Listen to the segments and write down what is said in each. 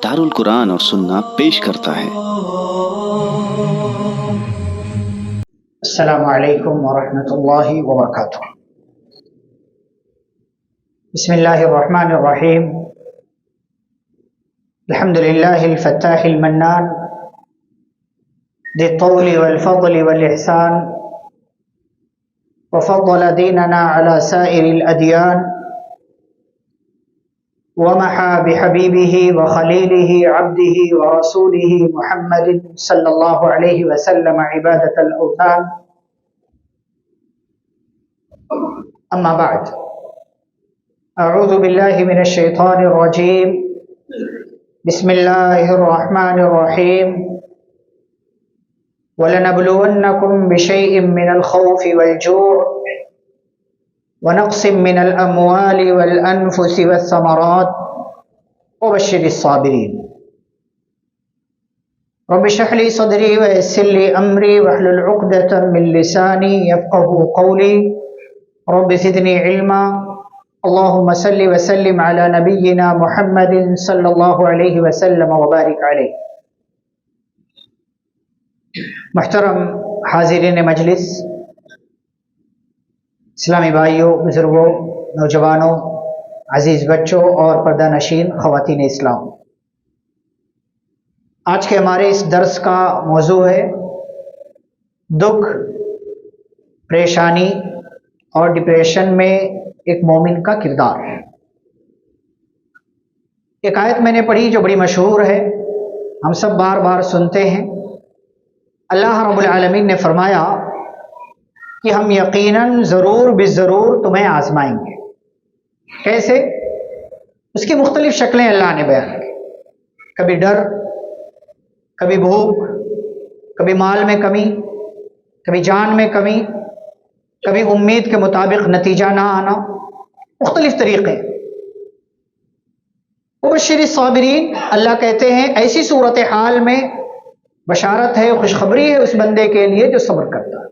دارل قرآن اور سننا پیش کرتا ہے۔ السلام علیکم ورحمۃ اللہ وبرکاتہ۔ بسم اللہ الرحمن الرحیم۔ الحمد للہ الفتاح المنان ذی الطول والفضل والإحسان، وفضل دیننا علی سائر الأدیان، ومحى بحبیبہ وخلیلہ عبدہ ورسولہ محمد صلی اللہ علیہ وسلم عبادۃ الأوثان، اما بعد، اعوذ باللہ من الشیطان الرجیم، بسم اللہ الرحمن الرحیم۔ وَلَنَبْلُوَنَّكُمْ بِشَيْءٍ مِّنَ الْخَوْفِ وَالْجُوعِ وَنَقْصٍ مِّنَ الْأَمْوَالِ وَالْأَنفُسِ وَالثَّمَرَاتِ وَبَشِّرِ الصَّابِرِينَ۔ رَبِّ اشْرَحْ لِي صَدْرِي وَيَسِّرْ لِي أَمْرِي وَاحْلُلْ عُقْدَةً مِّن لِّسَانِي يَفْقَهُوا قَوْلِي، رَبِّ زِدْنِي عِلْمًا۔ اللهم صل وسلم على نبينا محمد صلی اللہ علیہ وسلم وبارک علیہ۔ محترم حاضرین مجلس، اسلامی بھائیوں، بزرگوں، نوجوانوں، عزیز بچوں اور پردہ نشین خواتین اسلام، آج کے ہمارے اس درس کا موضوع ہے دکھ، پریشانی اور ڈپریشن میں ایک مومن کا کردار۔ ایک آیت میں نے پڑھی جو بڑی مشہور ہے، ہم سب بار بار سنتے ہیں۔ اللہ رب العالمین نے فرمایا کہ ہم یقیناً ضرور بالضرور تمہیں آزمائیں گے۔ کیسے؟ اس کی مختلف شکلیں اللہ نے بیان کی۔ کبھی ڈر، کبھی بھوک، کبھی مال میں کمی، کبھی جان میں کمی، کبھی امید کے مطابق نتیجہ نہ آنا، مختلف طریقے۔ وبشر الصابرین، اللہ کہتے ہیں ایسی صورتحال میں بشارت ہے، خوشخبری ہے اس بندے کے لیے جو صبر کرتا ہے۔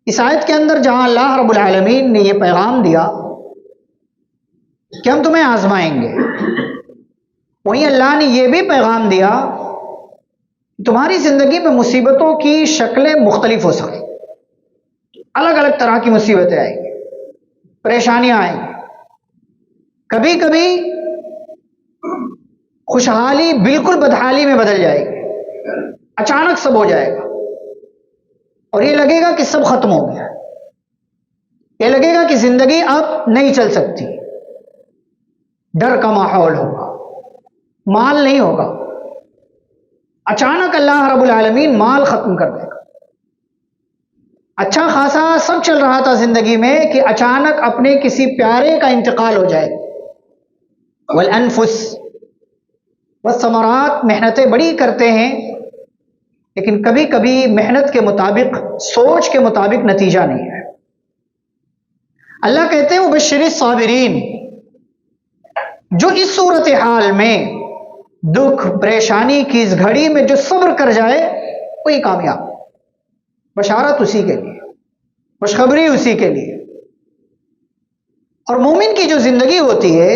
اس آیت کے اندر جہاں اللہ رب العالمین نے یہ پیغام دیا کہ ہم تمہیں آزمائیں گے، وہیں اللہ نے یہ بھی پیغام دیا کہ تمہاری زندگی میں مصیبتوں کی شکلیں مختلف ہو سکیں، الگ الگ طرح کی مصیبتیں آئیں گی، پریشانیاں آئیں گی۔ کبھی کبھی خوشحالی بالکل بدحالی میں بدل جائے گی، اچانک سب ہو جائے گا اور یہ لگے گا کہ سب ختم ہو گیا، یہ لگے گا کہ زندگی اب نہیں چل سکتی۔ ڈر کا ماحول ہوگا، مال نہیں ہوگا، اچانک اللہ رب العالمین مال ختم کر دے گا۔ اچھا خاصا سب چل رہا تھا زندگی میں کہ اچانک اپنے کسی پیارے کا انتقال ہو جائے۔ والانفس والثمرات، محنتیں بڑی کرتے ہیں لیکن کبھی کبھی محنت کے مطابق، سوچ کے مطابق نتیجہ نہیں ہے۔ اللہ کہتے ہیں وبشر الصابرین، جو اس صورتحال میں، دکھ پریشانی کی اس گھڑی میں جو صبر کر جائے وہی کامیاب۔ بشارت اسی کے لیے، خوشخبری اسی کے لیے۔ اور مومن کی جو زندگی ہوتی ہے،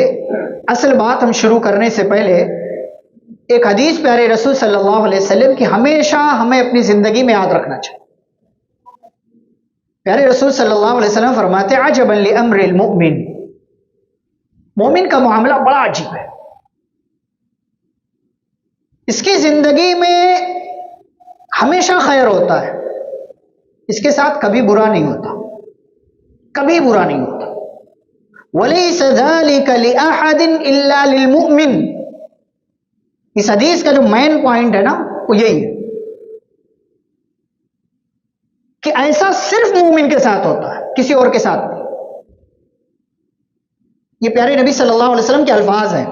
اصل بات ہم شروع کرنے سے پہلے ایک حدیث پیارے رسول صلی اللہ علیہ وسلم کی ہمیشہ ہمیں اپنی زندگی میں یاد رکھنا چاہیے۔ پیارے رسول صلی اللہ علیہ وسلم فرماتے ہیں عجبا لامر المؤمن، مومن کا معاملہ بڑا عجیب ہے۔ اس کی زندگی میں ہمیشہ خیر ہوتا ہے، اس کے ساتھ کبھی برا نہیں ہوتا، کبھی برا نہیں ہوتا۔ وَلَيْسَ ذَلِكَ لِأَحَدٍ إِلَّا لِلْمُؤْمِنِ، اس حدیث کا جو مین پوائنٹ ہے نا وہ یہی ہے کہ ایسا صرف مومن کے ساتھ ہوتا ہے، کسی اور کے ساتھ نہیں۔ یہ پیارے نبی صلی اللہ علیہ وسلم کے الفاظ ہیں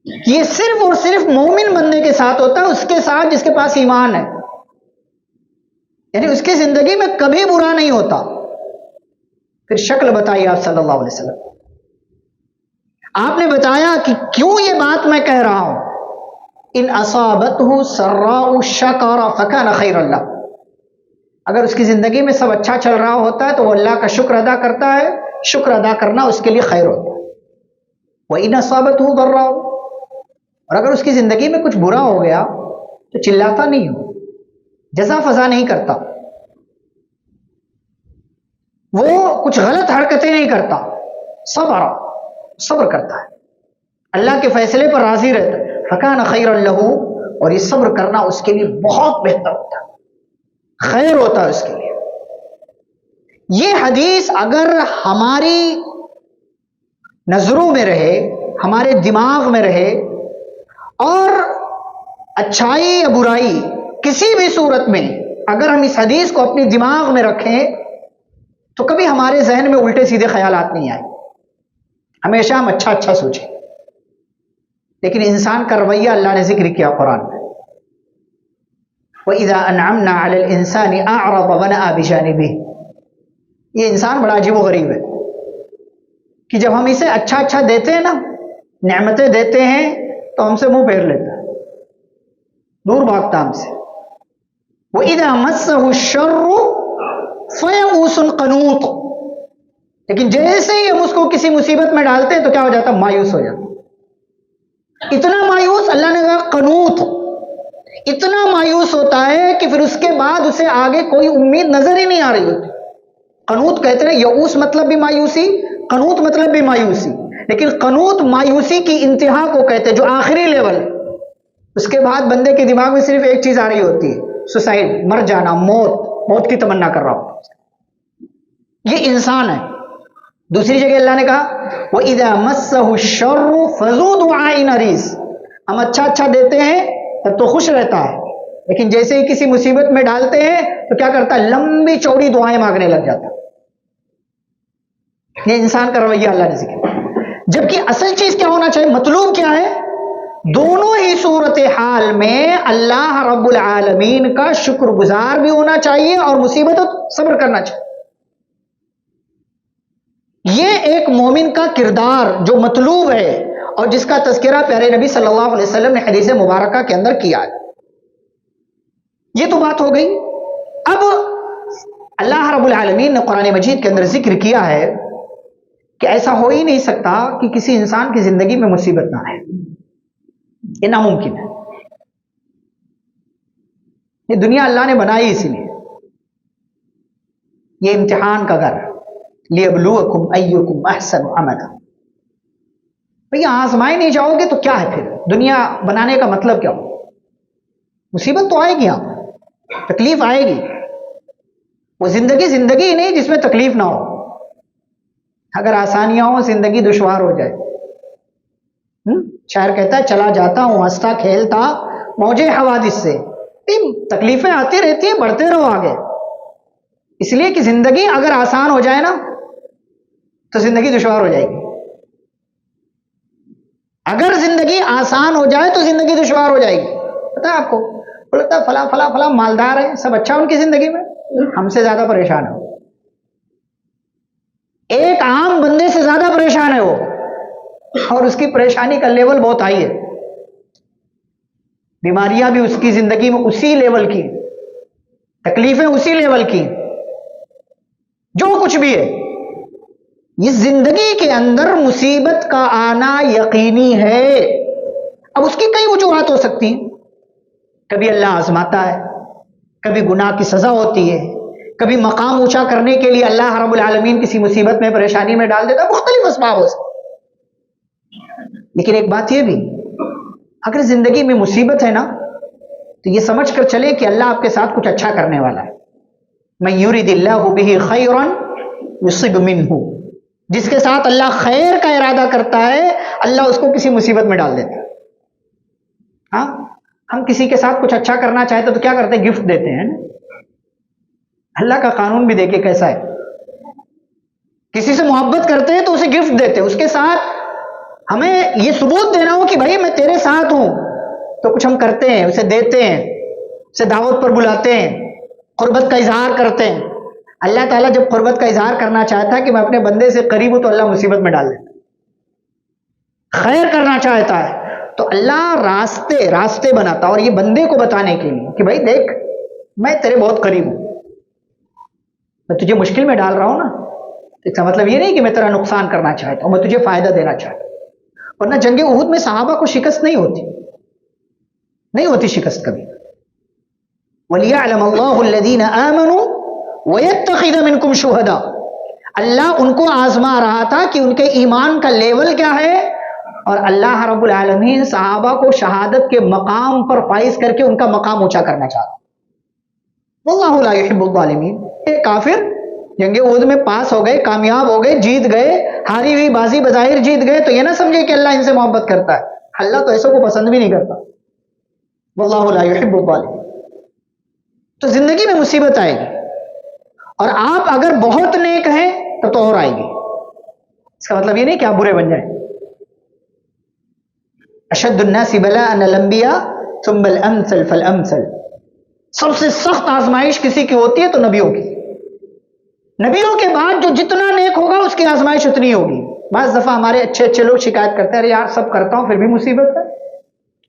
کہ یہ صرف اور صرف مومن بندے کے ساتھ ہوتا ہے، اس کے ساتھ جس کے پاس ایمان ہے، یعنی اس کی زندگی میں کبھی برا نہیں ہوتا۔ پھر شکل بتائی آپ صلی اللہ علیہ وسلم، آپ نے بتایا کہ کیوں یہ بات میں کہہ رہا ہوں۔ ان اصابتہ سراء شکر فکان خیرا لہ، اگر اس کی زندگی میں سب اچھا چل رہا ہوتا ہے تو وہ اللہ کا شکر ادا کرتا ہے، شکر ادا کرنا اس کے لیے خیر ہوتا ہے۔ وَإِنْ أَصَابَتْهُ ضَرَّةٌ، اور اگر اس کی زندگی میں کچھ برا ہو گیا تو چلاتا نہیں ہو، جزا فضا نہیں کرتا، وہ کچھ غلط حرکتیں نہیں کرتا، صبر کرتا ہے، اللہ کے فیصلے پر راضی رہتا ہے، فَكَانَ خَيْرًا لَهُ، اور یہ صبر کرنا اس کے لیے بہت بہتر ہوتا ہے، خیر ہوتا ہے اس کے لیے۔ یہ حدیث اگر ہماری نظروں میں رہے، ہمارے دماغ میں رہے، اور اچھائی یا برائی کسی بھی صورت میں اگر ہم اس حدیث کو اپنے دماغ میں رکھیں تو کبھی ہمارے ذہن میں الٹے سیدھے خیالات نہیں آئے، ہمیشہ ہم اچھا اچھا سوچیں۔ لیکن انسان کا رویہ اللہ نے ذکر کیا قرآن میں، وَإِذَا أَنْعَمْنَا عَلَى الْإِنسَانِ أَعْرَضَ وَنَأَى بِجَانِبِهِ، یہ انسان بڑا عجیب و غریب ہے کہ جب ہم اسے اچھا اچھا دیتے ہیں نا، نعمتیں دیتے ہیں، تو ہم سے منہ پھیر لیتا ہے، دور بھاگتا ہم سے۔ وَإِذَا مَسَّهُ الشَّرُّ فَيَئُوسٌ قَنُوطٌ، لیکن جیسے ہی ہم اس کو کسی مصیبت میں ڈالتے ہیں تو کیا ہو جاتا ہے؟ مایوس ہو جاتا ہے، اتنا مایوس، اللہ نے کہا قنوط، اتنا مایوس ہوتا ہے کہ پھر اس کے بعد اسے آگے کوئی امید نظر ہی نہیں آ رہی ہوتی۔ قنوط کہتے ہیں، یئوس مطلب بھی مایوسی، قنوط مطلب بھی مایوسی، لیکن قنوط مایوسی کی انتہا کو کہتے ہیں، جو آخری لیول، اس کے بعد بندے کے دماغ میں صرف ایک چیز آ رہی ہوتی ہے، سوسائڈ، مر جانا، موت کی تمنا کر رہا ہوں۔ یہ انسان ہے۔ دوسری جگہ اللہ نے کہا وَإِذَا مَسَّهُ الشَّرُّ فَذُو دُعَاءٍ عَرِيضٍ، ہم اچھا اچھا دیتے ہیں تب تو خوش رہتا ہے، لیکن جیسے ہی کسی مصیبت میں ڈالتے ہیں تو کیا کرتا ہے؟ لمبی چوڑی دعائیں مانگنے لگ جاتا ہے۔ یہ انسان کا رویہ اللہ نے ذکر، جبکہ اصل چیز کیا ہونا چاہیے، مطلوب کیا ہے؟ دونوں ہی صورتحال میں اللہ رب العالمین کا شکر گزار بھی ہونا چاہیے اور مصیبت صبر کرنا چاہیے۔ یہ ایک مومن کا کردار جو مطلوب ہے اور جس کا تذکرہ پیارے نبی صلی اللہ علیہ وسلم نے حدیث مبارکہ کے اندر کیا ہے۔ یہ تو بات ہو گئی۔ اب اللہ رب العالمین نے قرآن مجید کے اندر ذکر کیا ہے کہ ایسا ہو ہی نہیں سکتا کہ کسی انسان کی زندگی میں مصیبت نہ آئے، یہ ناممکن ہے۔ یہ دنیا اللہ نے بنائی اسی لیے، یہ امتحان کا گھر، لِيَبْلُوَكُمْ أَيُّكُمْ أَحْسَنُ عَمَلًا۔ بھئی آزمائے نہیں جاؤ گے تو کیا ہے پھر؟ دنیا بنانے کا مطلب کیا ہو؟ مصیبت تو آئے گی، یہاں تکلیف آئے گی۔ وہ زندگی ہی نہیں جس میں تکلیف نہ ہو۔ اگر آسانیاں ہوں زندگی دشوار ہو جائے۔ شاعر کہتا ہے چلا جاتا ہوں ہنستا کھیلتا موجے حوادث سے، تکلیفیں آتی رہتی ہیں، بڑھتے رہو آگے، اس لیے کہ زندگی اگر آسان ہو جائے نا تو زندگی دشوار ہو جائے گی، اگر زندگی آسان ہو جائے تو زندگی دشوار ہو جائے گی۔ پتا ہے آپ کو، بولتا ہے فلاں فلاں فلاں مالدار ہیں، سب اچھا ان کی زندگی میں، ہم سے زیادہ پریشان ہے، ایک عام بندے سے زیادہ پریشان ہے وہ، اور اس کی پریشانی کا لیول بہت ہائی ہے، بیماریاں بھی اس کی زندگی میں اسی لیول کی، تکلیفیں اسی لیول کی، جو کچھ بھی ہے۔ یہ زندگی کے اندر مصیبت کا آنا یقینی ہے۔ اب اس کی کئی وجوہات ہو سکتی ہیں، کبھی اللہ آزماتا ہے، کبھی گناہ کی سزا ہوتی ہے، کبھی مقام اونچا کرنے کے لیے اللہ رب العالمین کسی مصیبت میں پریشانی میں ڈال دیتا ہے، مختلف اسباب ہو سکتے۔ لیکن ایک بات یہ بھی، اگر زندگی میں مصیبت ہے نا تو یہ سمجھ کر چلے کہ اللہ آپ کے ساتھ کچھ اچھا کرنے والا ہے۔ مَن يُرِدِ اللَّهُ بِهِ خَيْرًا يُصِبْ مِنْهُ، جس کے ساتھ اللہ خیر کا ارادہ کرتا ہے اللہ اس کو کسی مصیبت میں ڈال دیتا ہے۔ ہاں، ہم کسی کے ساتھ کچھ اچھا کرنا چاہتے تو کیا کرتے ہیں؟ گفٹ دیتے ہیں۔ اللہ کا قانون بھی دیکھیں کیسا ہے، کسی سے محبت کرتے ہیں تو اسے گفٹ دیتے ہیں، اس کے ساتھ ہمیں یہ ثبوت دینا ہو کہ بھائی میں تیرے ساتھ ہوں، تو کچھ ہم کرتے ہیں، اسے دیتے ہیں، اسے دعوت پر بلاتے ہیں، قربت کا اظہار کرتے ہیں۔ اللہ تعالیٰ جب قربت کا اظہار کرنا چاہتا ہے کہ میں اپنے بندے سے قریب ہوں تو اللہ مصیبت میں ڈال دیتا ہے۔ خیر کرنا چاہتا ہے تو اللہ راستے بناتا، اور یہ بندے کو بتانے کے لیے کہ بھائی دیکھ میں تیرے بہت قریب ہوں، میں تجھے مشکل میں ڈال رہا ہوں نا، اس کا مطلب یہ نہیں کہ میں تیرا نقصان کرنا چاہتا ہوں، میں تجھے فائدہ دینا چاہتا ہوں۔ ورنہ جنگ احد میں صحابہ کو شکست نہیں ہوتی شکست کبھی. وَلِيَعْلَمَ اللَّهُ الَّذِينَ آمَنُوا وَيَتَّخِذَ مِنْكُمْ شُهَدَاءَ. اللہ ان کو آزما رہا تھا کہ ان کے ایمان کا لیول کیا ہے، اور اللہ رب العالمین صحابہ کو شہادت کے مقام پر فائز کر کے ان کا مقام اونچا کرنا چاہتا. واللہ لا يحب الظالمین. یہ کافر جنگ احد میں پاس ہو گئے، کامیاب ہو گئے، جیت گئے، ہاری ہوئی بازی بظاہر جیت گئے، تو یہ نہ سمجھے کہ اللہ ان سے محبت کرتا ہے. اللہ تو ایسوں کو پسند بھی نہیں کرتا. واللہ لا يحب الظالمین. تو زندگی میں مصیبت آئے گی، اور آپ اگر بہت نیک ہیں تو اور آئے گی. اس کا مطلب یہ نہیں کہ آپ برے بن جائیں. اشد الناس بلاء الانبیاء ثم الامثل فالامثل. سب سے سخت آزمائش کسی کی ہوتی ہے تو نبیوں کی. نبیوں کے بعد جو جتنا نیک ہوگا اس کی آزمائش اتنی ہوگی. بعض دفعہ ہمارے اچھے لوگ شکایت کرتے ہیں، ارے یار سب کرتا ہوں پھر بھی مصیبت ہے.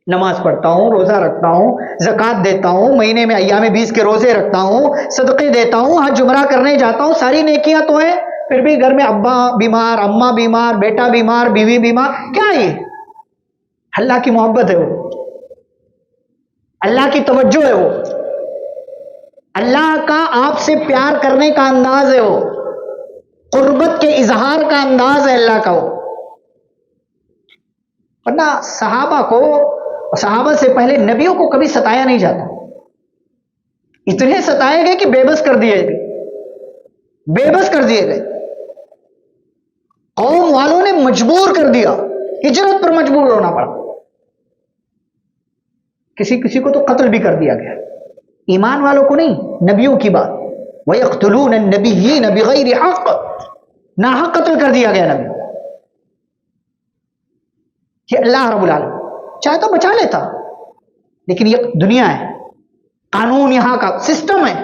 نماز پڑھتا ہوں، روزہ رکھتا ہوں، زکوٰۃ دیتا ہوں، مہینے میں ایام 20 کے روزے رکھتا ہوں، صدقے دیتا ہوں، حج عمرہ کرنے جاتا ہوں، ساری نیکیاں تو ہیں، پھر بھی گھر میں ابا بیمار، اماں بیمار، بیٹا بیمار، بیوی بیمار. کیا یہ اللہ کی محبت ہے؟ وہ اللہ کی توجہ ہے، وہ اللہ کا آپ سے پیار کرنے کا انداز ہے، وہ قربت کے اظہار کا انداز ہے اللہ کا. وہ ورنہ صحابہ سے پہلے نبیوں کو کبھی ستایا نہیں جاتا. اتنے ستائے گئے کہ بے بس کر دیے گئے. قوم والوں نے مجبور کر دیا، ہجرت پر مجبور ہونا پڑا. کسی کو تو قتل بھی کر دیا گیا. ایمان والوں کو نہیں، نبیوں کی بات. وَيَقْتُلُونَ النَّبِيِّينَ بِغَيْرِ حَقٍّ. ناحق قتل کر دیا گیا نبی. یہ اللہ رب العالمین چاہے تو بچا لیتا، لیکن یہ دنیا ہے، قانون یہاں کا سسٹم ہے.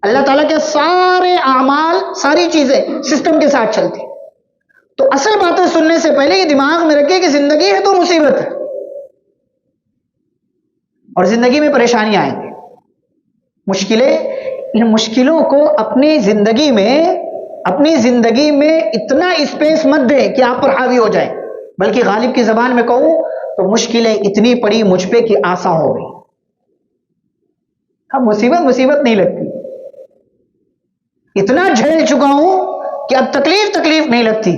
اللہ تعالیٰ کے سارے اعمال، ساری چیزیں سسٹم کے ساتھ چلتی. تو اصل باتیں سننے سے پہلے یہ دماغ میں رکھے کہ زندگی ہے تو مصیبت ہے، اور زندگی میں پریشانیاں آئیں گی، مشکلیں. ان مشکلوں کو اپنی زندگی میں اتنا اسپیس مت دیں کہ آپ پر حاوی ہو جائے، بلکہ غالب کی زبان میں کہوں تو مشکلیں اتنی پڑی مجھ پہ کہ آسان ہو گئی. اب مصیبت نہیں لگتی. اتنا جھیل چکا ہوں کہ اب تکلیف نہیں لگتی.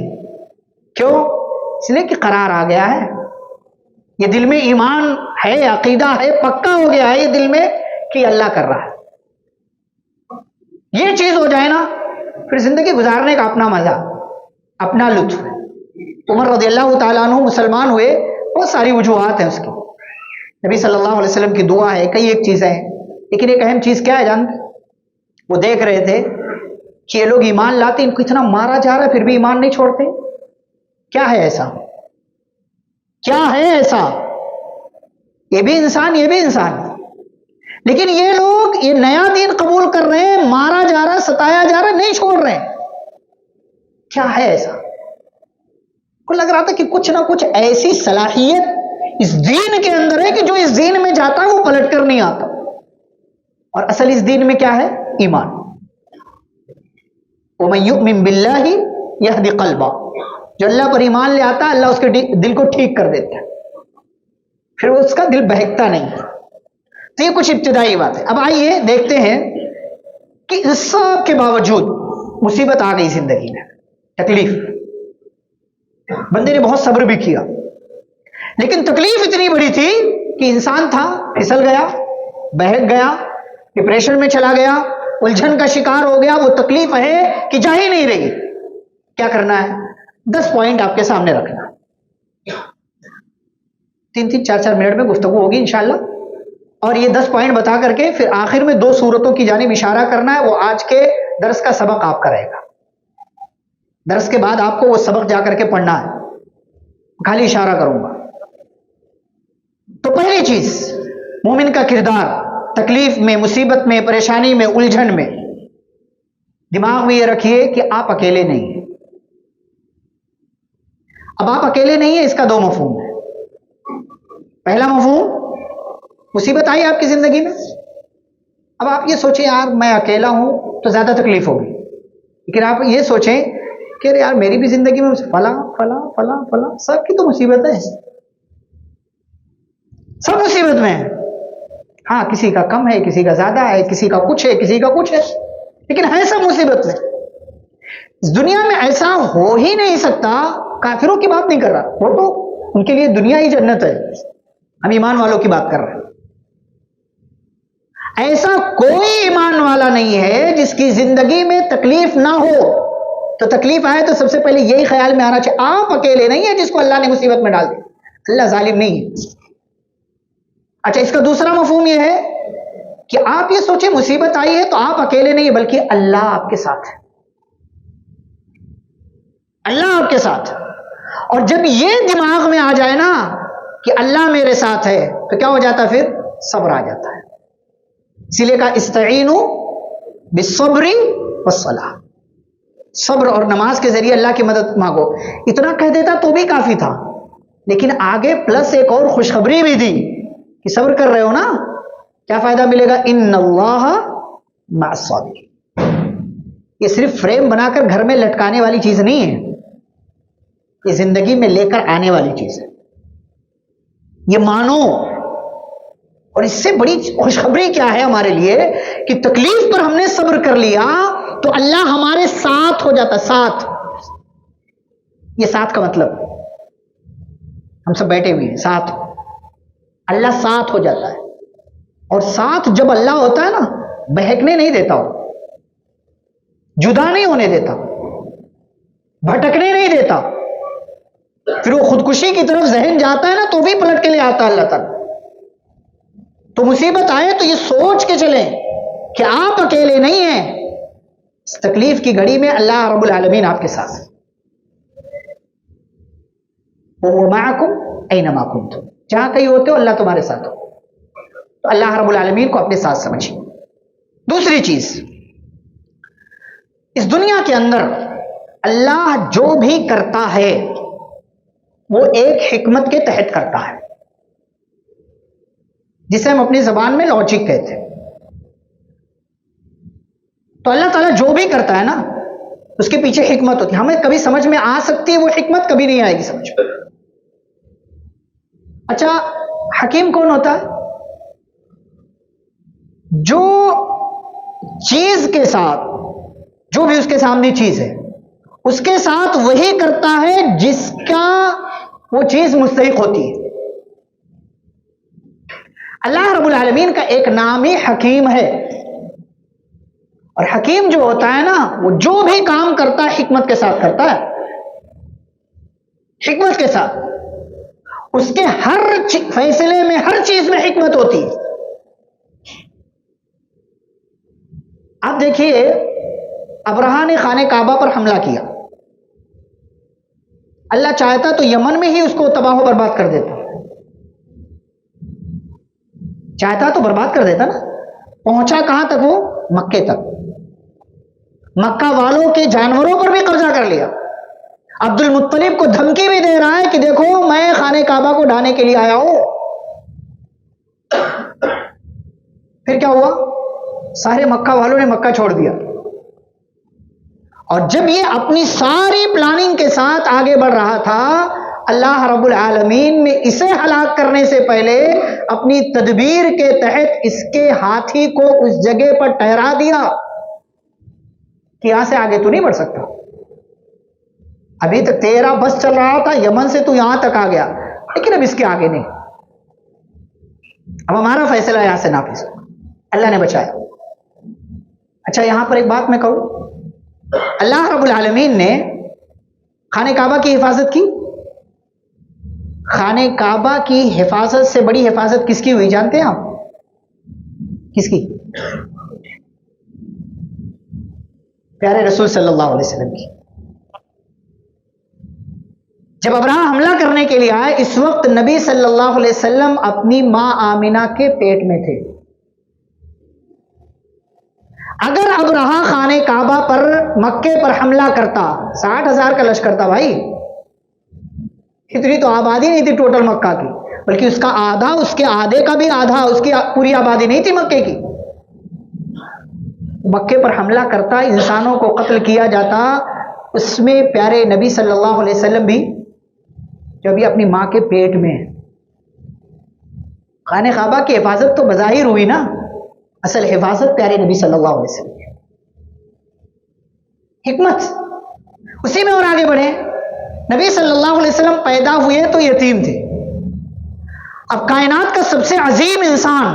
کیوں؟ اس لیے کہ قرار آ گیا ہے. یہ دل میں ایمان ہے، عقیدہ ہے، پکا ہو گیا ہے یہ دل میں کہ اللہ کر رہا ہے. یہ چیز ہو جائے نا، پھر زندگی گزارنے کا اپنا مزہ، اپنا لطف ہے. عمر رضی اللہ تعالیٰ عنہ مسلمان ہوئے، بہت ساری وجوہات ہیں اس کی. نبی صلی اللہ علیہ وسلم کی دعا ہے، کئی ایک چیزیں ہیں، لیکن ایک اہم چیز کیا ہے جانتے؟ وہ دیکھ رہے تھے کہ یہ لوگ ایمان لاتے، ان کو اتنا مارا جا رہا ہے پھر بھی ایمان نہیں چھوڑتے. کیا ہے ایسا؟ یہ بھی انسان لیکن یہ لوگ یہ نیا دین قبول کر رہے ہیں، مارا جا رہا، ستایا جا رہا، نہیں چھوڑ رہے ہیں. کیا ہے ایسا؟ کو لگ رہا تھا کہ کچھ نہ کچھ ایسی صلاحیت اس دین کے اندر ہے کہ جو اس دین میں جاتا ہے وہ پلٹ کر نہیں آتا. اور اصل اس دین میں کیا ہے؟ ایمان. وَمَن يُؤْمِن بِاللَّهِ يَهْدِ قَلْبَهُ. جو اللہ پر ایمان لے آتا ہے، اللہ اس کے دل کو ٹھیک کر دیتا ہے، پھر اس کا دل بہکتا نہیں. تو یہ کچھ ابتدائی بات ہے. اب آئیے دیکھتے ہیں کہ اس سب کے باوجود مصیبت آ گئی زندگی میں، تکلیف. بندے نے بہت صبر بھی کیا، لیکن تکلیف اتنی بڑی تھی کہ انسان تھا، پھسل گیا، بہک گیا، ڈپریشن میں چلا گیا، الجھن کا شکار ہو گیا. وہ تکلیف ہے کہ جا ہی نہیں رہی. کیا کرنا ہے؟ 10 پوائنٹ آپ کے سامنے رکھنا. 3-3 4-4 منٹ میں گفتگو ہوگی انشاءاللہ. اور یہ 10 پوائنٹ بتا کر کے پھر آخر میں 2 صورتوں کی جانب اشارہ کرنا ہے. وہ آج کے درس کا سبق آپ کا رہے گا. درس کے بعد آپ کو وہ سبق جا کر کے پڑھنا ہے، خالی اشارہ کروں گا. تو پہلی چیز، مومن کا کردار تکلیف میں، مصیبت میں، پریشانی میں، الجھن میں. دماغ میں یہ رکھیے کہ آپ اکیلے نہیں ہیں. اب آپ اکیلے نہیں ہیں، اس کا 2 مفہوم ہے. پہلا مفہوم، مصیبت آئی آپ کی زندگی میں، اب آپ یہ سوچیں یار میں اکیلا ہوں تو زیادہ تکلیف ہوگی. لیکن آپ یہ سوچیں کہ یار میری بھی زندگی میں فلاں فلاں فلاں فلاں سب کی تو مصیبت ہے، سب مصیبت میں ہے. ہاں کسی کا کم ہے، کسی کا زیادہ ہے، کسی کا کچھ ہے، کسی کا کچھ ہے، لیکن ہے سب مصیبت میں. اس دنیا میں ایسا ہو ہی نہیں سکتا. کافروں کی بات نہیں کر رہا، وہ تو ان کے لیے دنیا ہی جنت ہے، ہم ایمان والوں کی بات کر رہے ہیں. ایسا کوئی ایمان والا نہیں ہے جس کی زندگی میں تکلیف نہ ہو. تو تکلیف آئے تو سب سے پہلے یہی خیال میں آنا چاہیے آپ اکیلے نہیں ہیں جس کو اللہ نے مصیبت میں ڈال دیا. اللہ ظالم نہیں ہے. اچھا اس کا دوسرا مفہوم یہ ہے کہ آپ یہ سوچیں مصیبت آئی ہے تو آپ اکیلے نہیں ہیں بلکہ اللہ آپ کے ساتھ ہے. اللہ آپ کے ساتھ. اور جب یہ دماغ میں آ جائے نا کہ اللہ میرے ساتھ ہے تو کیا ہو جاتا ہے؟ پھر صبر آ جاتا ہے. اسی لیے کہا استعینوا بالصبر والصلاۃ، صبر اور نماز کے ذریعے اللہ کی مدد مانگو. اتنا کہہ دیتا تو بھی کافی تھا، لیکن آگے پلس ایک اور خوشخبری بھی دی کہ صبر کر رہے ہو نا کیا فائدہ ملے گا؟ ان اللہ مع الصابرین. یہ صرف فریم بنا کر گھر میں لٹکانے والی چیز نہیں ہے، یہ زندگی میں لے کر آنے والی چیز ہے. یہ مانو. اور اس سے بڑی خوشخبری کیا ہے ہمارے لیے کہ تکلیف پر ہم نے صبر کر لیا تو اللہ ہمارے ساتھ ہو جاتا. ساتھ، یہ ساتھ کا مطلب ہم سب بیٹھے ہوئے ہیں ساتھ، اللہ ساتھ ہو جاتا ہے. اور ساتھ جب اللہ ہوتا ہے نا بہکنے نہیں دیتا، ہو جدا نہیں ہونے دیتا، بھٹکنے نہیں دیتا. پھر وہ خودکشی کی طرف ذہن جاتا ہے نا تو بھی پلٹ کے لے آتا ہے اللہ تعالیٰ. تو مصیبت آئے تو یہ سوچ کے چلیں کہ آپ اکیلے نہیں ہیں. اس تکلیف کی گھڑی میں اللہ رب العالمین آپ کے ساتھ. وَهُوَ مَعَكُمْ أَيْنَمَا كُنْتُمْ، جہاں کہیں ہوتے ہو اللہ تمہارے ساتھ ہو. تو اللہ رب العالمین کو اپنے ساتھ سمجھیں. دوسری چیز، اس دنیا کے اندر اللہ جو بھی کرتا ہے وہ ایک حکمت کے تحت کرتا ہے، جسے ہم اپنی زبان میں لاجک کہتے ہیں. تو اللہ تعالیٰ جو بھی کرتا ہے نا اس کے پیچھے حکمت ہوتی ہے. ہمیں کبھی سمجھ میں آ سکتی ہے وہ حکمت، کبھی نہیں آئے گی سمجھ میں. اچھا حکیم کون ہوتا ہے؟ جو چیز کے ساتھ، جو بھی اس کے سامنے چیز ہے اس کے ساتھ وہی کرتا ہے جس کا وہ چیز مستحق ہوتی ہے. اللہ رب العالمین کا ایک نام ہی حکیم ہے. اور حکیم جو ہوتا ہے نا وہ جو بھی کام کرتا ہے حکمت کے ساتھ کرتا ہے. حکمت کے ساتھ. اس کے ہر فیصلے میں، ہر چیز میں حکمت ہوتی ہے. آپ دیکھیے ابرہا نے خانہ کعبہ پر حملہ کیا، اللہ چاہتا تو یمن میں ہی اس کو تباہ و برباد کر دیتا، چاہتا تو برباد کر دیتا نا. پہنچا کہاں تک؟ وہ مکے تک. مکہ والوں کے جانوروں پر بھی قبضہ کر لیا. عبد المطلب کو دھمکی بھی دے رہا ہے کہ دیکھو میں خانہ کعبہ کو ڈھانے کے لیے آیا ہوں. پھر کیا ہوا؟ سارے مکہ والوں نے مکہ چھوڑ دیا. اور جب یہ اپنی ساری پلاننگ کے ساتھ آگے بڑھ رہا تھا اللہ رب العالمین نے اسے ہلاک کرنے سے پہلے اپنی تدبیر کے تحت اس کے ہاتھی کو اس جگہ پر ٹھہرا دیا کہ یہاں سے آگے تو نہیں بڑھ سکتا. ابھی تک تیرا بس چل رہا تھا یمن سے تو یہاں تک آ گیا، لیکن اب اس کے آگے نہیں. اب ہمارا فیصلہ یہاں سے نافذ. اللہ نے بچایا. اچھا یہاں پر ایک بات میں کہوں، اللہ رب العالمین نے خانہ کعبہ کی حفاظت کی. خانہ کعبہ کی حفاظت سے بڑی حفاظت کس کی ہوئی جانتے ہیں آپ؟ کس کی؟ پیارے رسول صلی اللہ علیہ وسلم کی. جب ابراہ حملہ کرنے کے لیے آئے اس وقت نبی صلی اللہ علیہ وسلم اپنی ماں آمینہ کے پیٹ میں تھے. اگر ابراہ خانہ کعبہ پر مکے پر حملہ کرتا 60,000 کا لشکر تھا بھائی، اتنی تو آبادی نہیں تھی ٹوٹل مکہ کی، بلکہ اس کا آدھا، اس کے آدھے کا بھی آدھا، اس کی پوری آبادی نہیں تھی مکے کی. مکے پر حملہ کرتا، انسانوں کو قتل کیا جاتا، اس میں پیارے نبی صلی اللہ علیہ وسلم بھی جو ابھی اپنی ماں کے پیٹ میں ہے، خانہ کعبہ کی حفاظت تو بظاہر ہوئی نا، اصل حفاظت پیارے نبی صلی اللہ علیہ وسلم کی حکمت اسی میں۔ اور آگے بڑھیں، نبی صلی اللہ علیہ وسلم پیدا ہوئے تو یتیم تھے۔ اب کائنات کا سب سے عظیم انسان،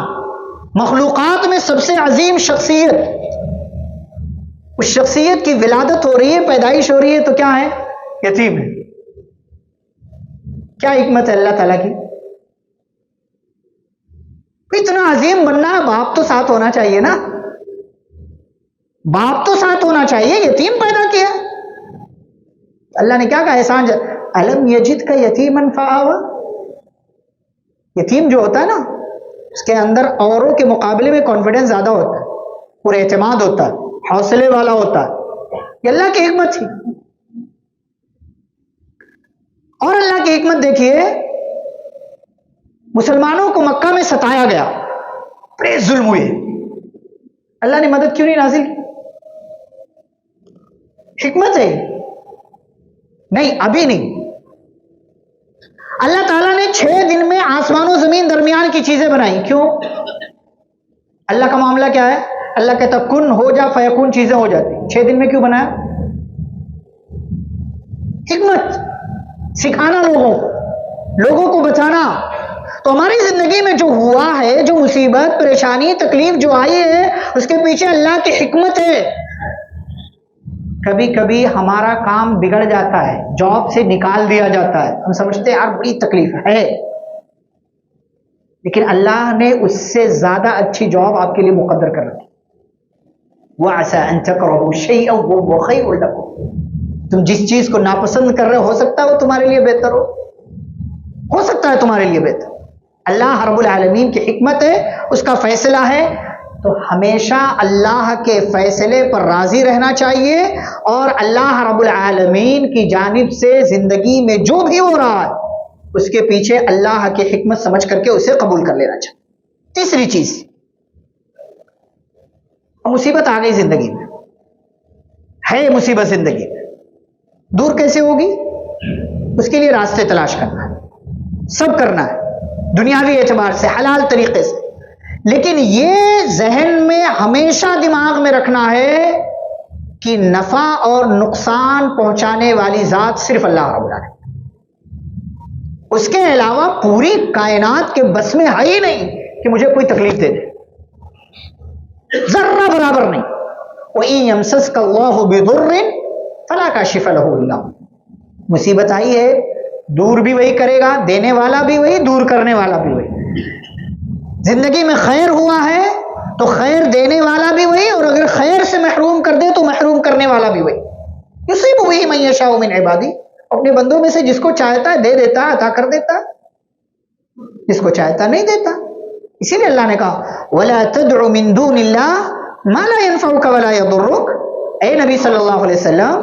مخلوقات میں سب سے عظیم شخصیت، اس شخصیت کی ولادت ہو رہی ہے، پیدائش ہو رہی ہے تو کیا ہے؟ یتیم ہے۔ کیا حکمت ہے اللہ تعالیٰ کی؟ اتنا عظیم بننا ہے، باپ تو ساتھ ہونا چاہیے نا، باپ تو ساتھ ہونا چاہیے، یتیم پیدا کیا۔ اللہ نے کیا کہا؟ احسان الم یجد کا یتیمن فآوا، یتیم جو ہوتا ہے نا اس کے اندر اوروں کے مقابلے میں کانفیڈنس زیادہ ہوتا ہے، پورا اعتماد ہوتا ہے، حوصلے والا ہوتا ہے۔ یہ اللہ کی حکمت تھی۔ اور اللہ کی حکمت دیکھیے، مسلمانوں کو مکہ میں ستایا گیا، بڑے ظلم ہوئے، اللہ نے مدد کیوں نہیں نازل کی؟ حکمت ہے نہیں، ابھی نہیں۔ اللہ تعالیٰ نے 6 دن میں آسمان و زمین درمیان کی چیزیں بنائی، کیوں؟ اللہ کا معاملہ کیا ہے؟ اللہ کہتا کن ہو جا فیکون، چیزیں ہو جاتی۔ 6 دن میں کیوں بنایا؟ حکمت، سکھانا لوگوں کو بچانا۔ تو ہماری زندگی میں جو ہوا ہے، جو مصیبت، پریشانی، تکلیف جو آئی ہے، اس کے پیچھے اللہ کی حکمت ہے۔ کبھی کبھی ہمارا کام بگڑ جاتا ہے، جاب سے نکال دیا جاتا ہے، ہم سمجھتے ہیں یار بڑی تکلیف ہے، لیکن اللہ نے اس سے زیادہ اچھی جاب آپ کے لیے مقدر کر رکھی۔ وَعَسَىٰ أَن تَكْرَهُوا شَيْئًا وَهُوَ خَيْرٌ لَكُمْ، تم جس چیز کو ناپسند کر رہے ہو سکتا ہے وہ تمہارے لیے بہتر ہو سکتا ہے تمہارے لیے بہتر۔ اللہ رب العالمین کی حکمت ہے، اس کا فیصلہ ہے، تو ہمیشہ اللہ کے فیصلے پر راضی رہنا چاہیے، اور اللہ رب العالمین کی جانب سے زندگی میں جو بھی ہو رہا ہے اس کے پیچھے اللہ کی حکمت سمجھ کر کے اسے قبول کر لینا چاہیے۔ تیسری چیز، مصیبت آ گئی زندگی میں، ہے مصیبت زندگی میں، دور کیسے ہوگی؟ اس کے لیے راستے تلاش کرنا ہے، سب کرنا ہے دنیاوی اعتبار سے، حلال طریقے سے، لیکن یہ ذہن میں ہمیشہ دماغ میں رکھنا ہے کہ نفع اور نقصان پہنچانے والی ذات صرف اللہ رب العالمین، اس کے علاوہ پوری کائنات کے بس میں ہے ہی نہیں کہ مجھے کوئی تکلیف دے دے، ذرہ برابر نہیں۔ وَإِن يَمْسَسْكَ اللَّهُ بِضُرٍّ فَلَا كَاشِفَ لَهُ إِلَّا هُوَ، مصیبت آئی ہے، دور بھی وہی کرے گا، دینے والا بھی وہی، دور کرنے والا بھی وہی۔ زندگی میں خیر ہوا ہے تو خیر دینے والا بھی وہی، اور اگر خیر سے محروم کر دے تو محروم کرنے والا بھی وہی۔ یصیب بہ من یشاء من عبادی، اپنے بندوں میں سے جس کو چاہتا ہے دے دیتا ہے، عطا کر دیتا ہے، جس کو چاہتا نہیں دیتا۔ اسی لیے اللہ نے کہا وَلَا تَدْعُ مِن دُونِ اللَّهِ مَا لَا يَنفَعُكَ وَلَا يَضُرُّكَ، اے نبی صلی اللہ علیہ وسلم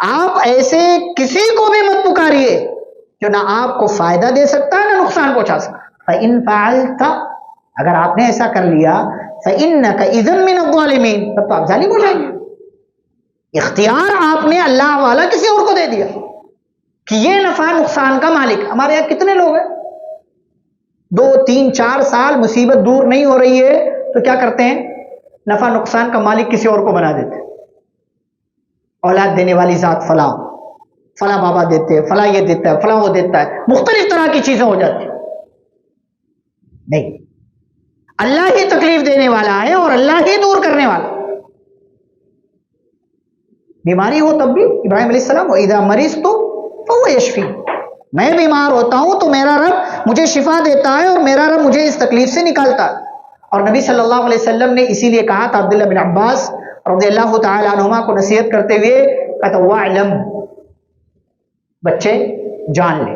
آپ ایسے کسی کو بھی مت پکاریے جو نہ آپ کو فائدہ دے سکتا ہے نہ نقصان پہنچا سکتا۔ فَإِن فَعَلْتَ، اگر آپ نے ایسا کر لیا، فَإِنَّكَ إِذًا مِّنَ الظَّالِمِينَ، تب تو آپ ظالم ہو جائیں گے۔ اختیار آپ نے اللہ والا کسی اور کو دے دیا کہ یہ نفع نقصان کا مالک۔ ہمارے یہاں کتنے لوگ ہیں 2 3 4 سال مصیبت دور نہیں ہو رہی ہے تو کیا کرتے ہیں؟ نفع نقصان کا مالک کسی اور کو بنا دیتے ہیں، اولاد دینے والی ذات فلاں، فلاں بابا دیتے ہیں، فلاں یہ دیتا ہے، فلاں وہ دیتا ہے، مختلف طرح کی چیزیں ہو جاتی ہیں۔ نہیں، اللہ ہی تکلیف دینے والا ہے اور اللہ ہی دور کرنے والا۔ بیماری ہو تب بھی ابراہیم علیہ السلام وَإِذَا مَرِضْتُ فَهُوَ يَشْفِينِ، میں بیمار ہوتا ہوں تو میرا رب مجھے شفا دیتا ہے اور میرا رب مجھے اس تکلیف سے نکالتا ہے۔ اور نبی صلی اللہ علیہ وسلم نے اسی لیے کہا تھا، عبداللہ بن عباس رضی اللہ تعالی عنہما کو نصیحت کرتے ہوئے کہتا وَاعْلَمْ، بچے جان لے۔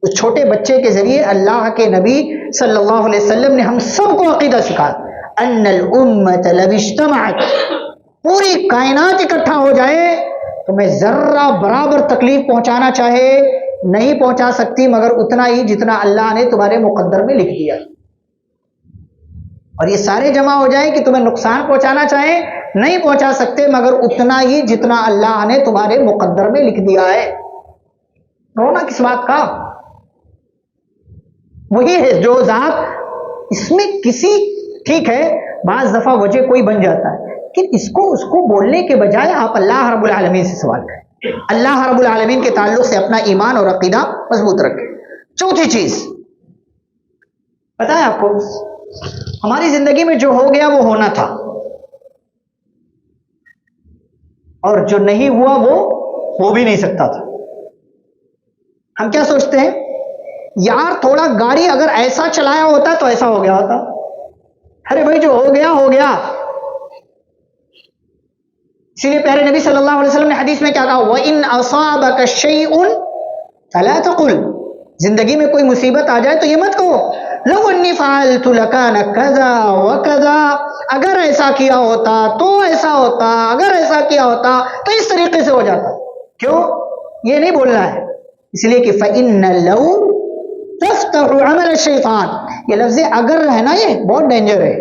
اس چھوٹے بچے کے ذریعے اللہ کے نبی صلی اللہ علیہ وسلم نے ہم سب کو عقیدہ سکھایا ان الامة لو اجتمعت، پوری کائنات اکٹھا ہو جائے تو میں ذرہ برابر تکلیف پہنچانا چاہے نہیں پہنچا سکتی، مگر اتنا ہی جتنا اللہ نے تمہارے مقدر میں لکھ دیا۔ اور یہ سارے جمع ہو جائیں کہ تمہیں نقصان پہنچانا چاہیں، نہیں پہنچا سکتے مگر اتنا ہی جتنا اللہ نے تمہارے مقدر میں لکھ دیا ہے. رونا کس بات کا؟ وہی ہے جو ذات اس میں کسی، ٹھیک ہے بعض دفعہ وجہ کوئی بن جاتا ہے، لیکن اس کو بولنے کے بجائے آپ اللہ رب العالمین سے سوال کریں، اللہ رب العالمین کے تعلق سے اپنا ایمان اور عقیدہ مضبوط رکھیں. چوتھی چیز پتہ ہے آپ کو، ہماری زندگی میں جو ہو گیا وہ ہونا تھا، اور جو نہیں ہوا وہ ہو بھی نہیں سکتا تھا. ہم کیا سوچتے ہیں، یار تھوڑا گاڑی اگر ایسا چلایا ہوتا تو ایسا ہو گیا ہوتا. ارے بھائی جو ہو گیا ہو گیا. اسی لیے پیارے نبی صلی اللہ علیہ وسلم نے حدیث میں کیا کہا، وَإِنْ أَصَابَكَ شَيْءٌ فَلَا تَقُلْ، زندگی میں کوئی مصیبت آ جائے تو یہ مت کہو لَوْ أَنِّي فَعَلْتُ لَكَانَ كَذَا وَكَذَا، اگر ایسا کیا ہوتا تو ایسا ہوتا، اگر ایسا کیا ہوتا تو اس طریقے سے ہو جاتا. کیوں؟ یہ نہیں بولنا ہے، اس لیے کہ فَإِنَّ لَوْ تَفْتَحُ عَمَلَ الشَّيْطَانِ، یہ لفظ اگر ہے نا، یہ بہت ڈینجر ہے،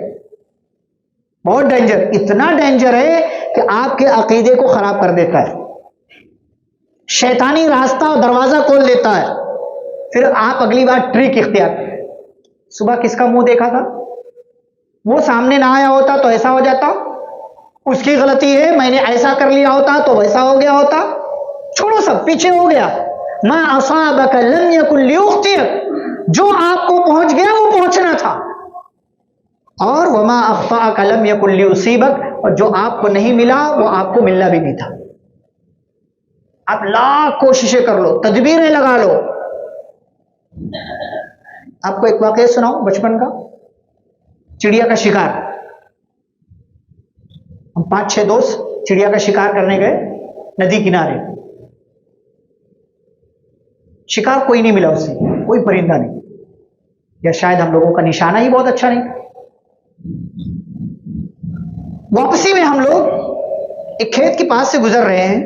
بہت ڈینجر، اتنا ڈینجر ہے کہ آپ کے عقیدے کو خراب کر دیتا ہے، شیطانی راستہ اور دروازہ کھول دیتا ہے. پھر آپ اگلی بار ٹرک اختیار کریں. صبح کس کا منہ دیکھا تھا، وہ سامنے نہ آیا ہوتا تو ایسا ہو جاتا، اس کی غلطی ہے، میں نے ایسا کر لیا ہوتا تو ویسا ہو گیا ہوتا. چھوڑو سب، پیچھے ہو گیا. ما اصابک لم یکن لیخطئک، جو آپ کو پہنچ گیا وہ پہنچنا تھا. اور وما اخطأک لم یکن لیصیبک، اور جو آپ کو نہیں ملا وہ آپ کو ملنا بھی نہیں تھا. آپ لاکھ کوششیں کر لو، تدبیریں لگا لو. آپ کو ایک واقعہ سناؤں بچپن کا، چڑیا کا شکار. ہم 5-6 دوست چڑیا کا شکار کرنے گئے ندی کنارے. شکار کوئی نہیں ملا، اس سے کوئی پرندہ نہیں، یا شاید ہم لوگوں کا نشانہ ہی بہت اچھا نہیں. واپسی میں ہم لوگ ایک کھیت کے پاس سے گزر رہے ہیں.